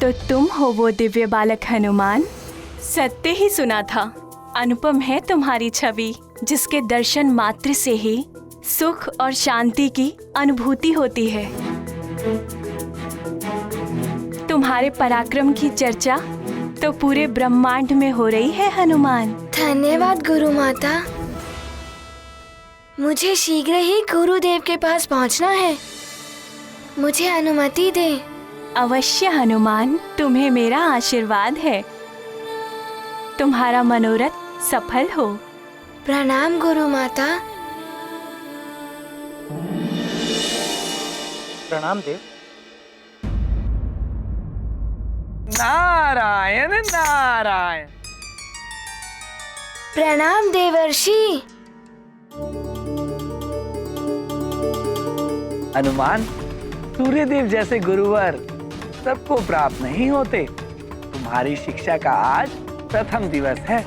तो तुम हो वो दिव्य बालक हनुमान। सत्य ही सुना था। अनुपम है तुम्हारी छवि, जिसके दर्शन मात्र से ही सुख और शांति की अनुभूति होती है। तुम्हारे पराक्रम की चर्चा तो पूरे ब्रह्मांड में हो रही है हनुमान। धन्यवाद गुरु माता। मुझे शीघ्र ही गुरुदेव के पास पहुंचना है। मुझे अनुमति दें। अवश्य हनुमान, तुम्हें मेरा आशीर्वाद है। तुम्हारा मनोरथ सफल हो। प्रणाम गुरु माता। प्रणाम देव। नारायण नारायण। प्रणाम देवर्षि। हनुमान, सूर्यदेव जैसे गुरुवर सबको प्राप्त नहीं होते। तुम्हारी शिक्षा का आज प्रथम दिवस है,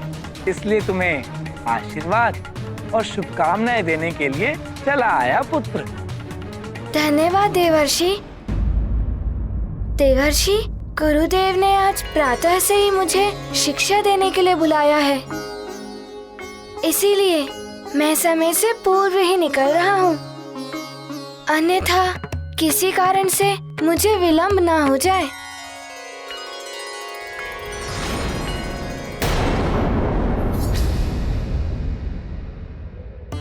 इसलिए तुम्हें आशीर्वाद और शुभकामनाएं देने के लिए चला आया पुत्र। धन्यवाद देवर्षि। देवर्षि, गुरुदेव ने आज प्रातः से ही मुझे शिक्षा देने के लिए बुलाया है, इसीलिए मैं समय से पूर्व ही निकल रहा हूँ। अन्यथा किसी कारण से मुझे विलंब ना हो जाए।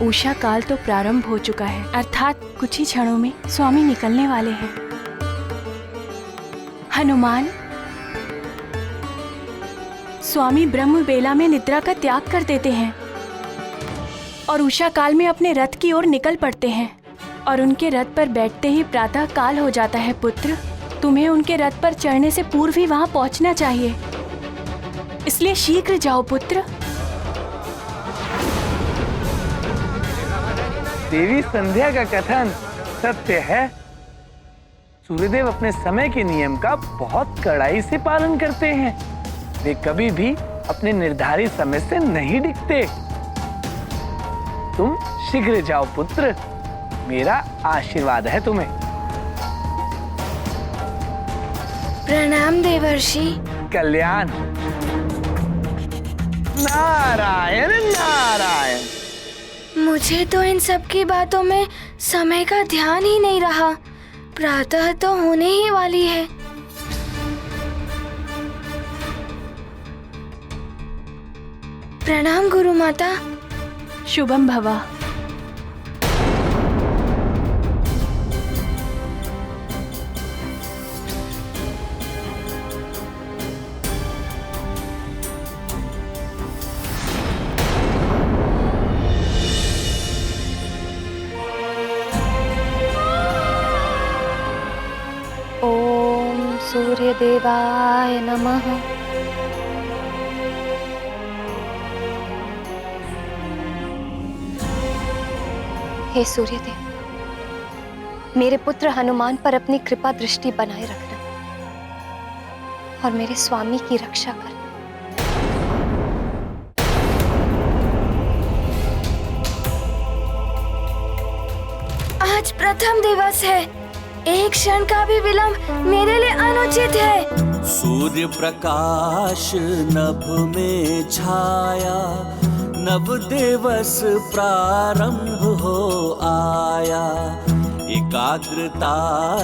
उषा काल तो प्रारंभ हो चुका है, अर्थात कुछ ही क्षणों में स्वामी निकलने वाले हैं। हनुमान, स्वामी ब्रह्म बेला में निद्रा का त्याग कर देते हैं और उषा काल में अपने रथ की ओर निकल पड़ते हैं, और उनके रथ पर बैठते ही प्रातः काल हो जाता है। पुत्र, तुम्हें उनके रथ पर चढ़ने से पूर्व ही वहां पहुंचना चाहिए, इसलिए शीघ्र जाओ पुत्र। देवी संध्या का कथन सत्य है। सूर्यदेव अपने समय के नियम का बहुत कड़ाई से पालन करते हैं। वे कभी भी अपने निर्धारित समय से नहीं डिगते। तुम शीघ्र जाओ पुत्र, मेरा आशीर्वाद है तुम्हें। प्रणाम देवर्षि। कल्याण। नारायण नारायण। मुझे तो इन सब की बातों में समय का ध्यान ही नहीं रहा। प्रातः तो होने ही वाली है। प्रणाम गुरु माता। शुभम भवा। ओम सूर्यदेवाय नमः। हे सूर्यदेव, मेरे पुत्र हनुमान पर अपनी कृपा दृष्टि बनाए रखना और मेरे स्वामी की रक्षा करना। आज प्रथम दिवस है। एक क्षण का भी विलंब मेरे लिए अनुचित है। सूर्य प्रकाश नभ में छाया, नव दिवस प्रारंभ हो आया। एकाग्रता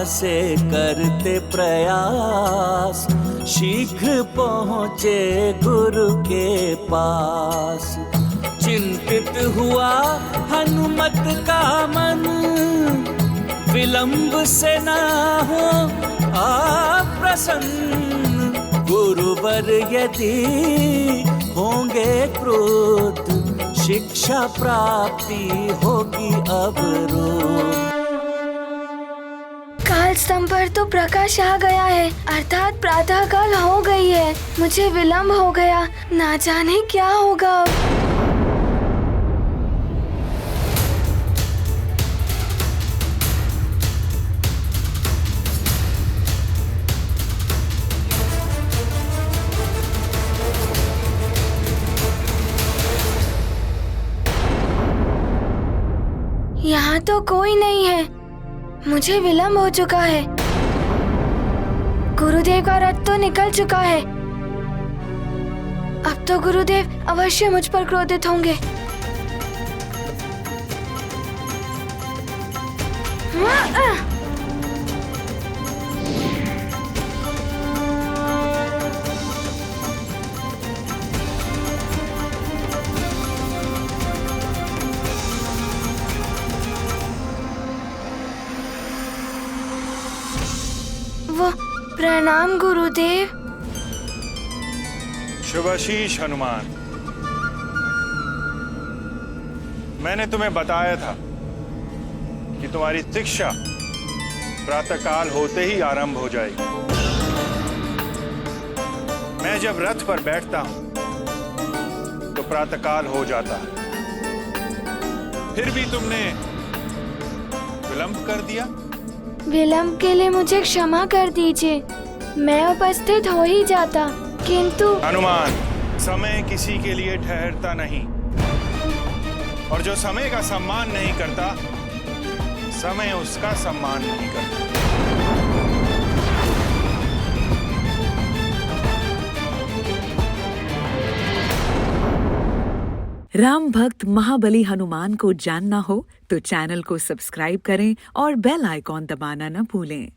से करते प्रयास, शीघ्र पहुँचे गुरु के पास। चिंतित हुआ हनुमत का मन, विलंब से न हो अप्रसन्न। गुरुवर यदि होंगे क्रोध, शिक्षा प्राप्ति होगी अवरोध। काल स्तंभ पर तो प्रकाश आ गया है, अर्थात प्रातः काल हो गई है। मुझे विलंब हो गया, ना जाने क्या होगा अब। यहाँ तो कोई नहीं है। मुझे विलंब हो चुका है। गुरुदेव का रथ तो निकल चुका है। अब तो गुरुदेव अवश्य मुझ पर क्रोधित होंगे। प्रणाम गुरुदेव। शुभाशीष हनुमान, मैंने तुम्हें बताया था कि तुम्हारी शिक्षा प्रातःकाल होते ही आरंभ हो जाएगी। मैं जब रथ पर बैठता हूं तो प्रातःकाल हो जाता है। फिर भी तुमने विलंब कर दिया। विलंब के लिए मुझे क्षमा कर दीजिए। मैं उपस्थित हो ही जाता, किंतु हनुमान, समय किसी के लिए ठहरता नहीं, और जो समय का सम्मान नहीं करता, समय उसका सम्मान नहीं करता। राम भक्त महाबली हनुमान को जानना हो तो चैनल को सब्सक्राइब करें और बेल आइकॉन दबाना न भूलें।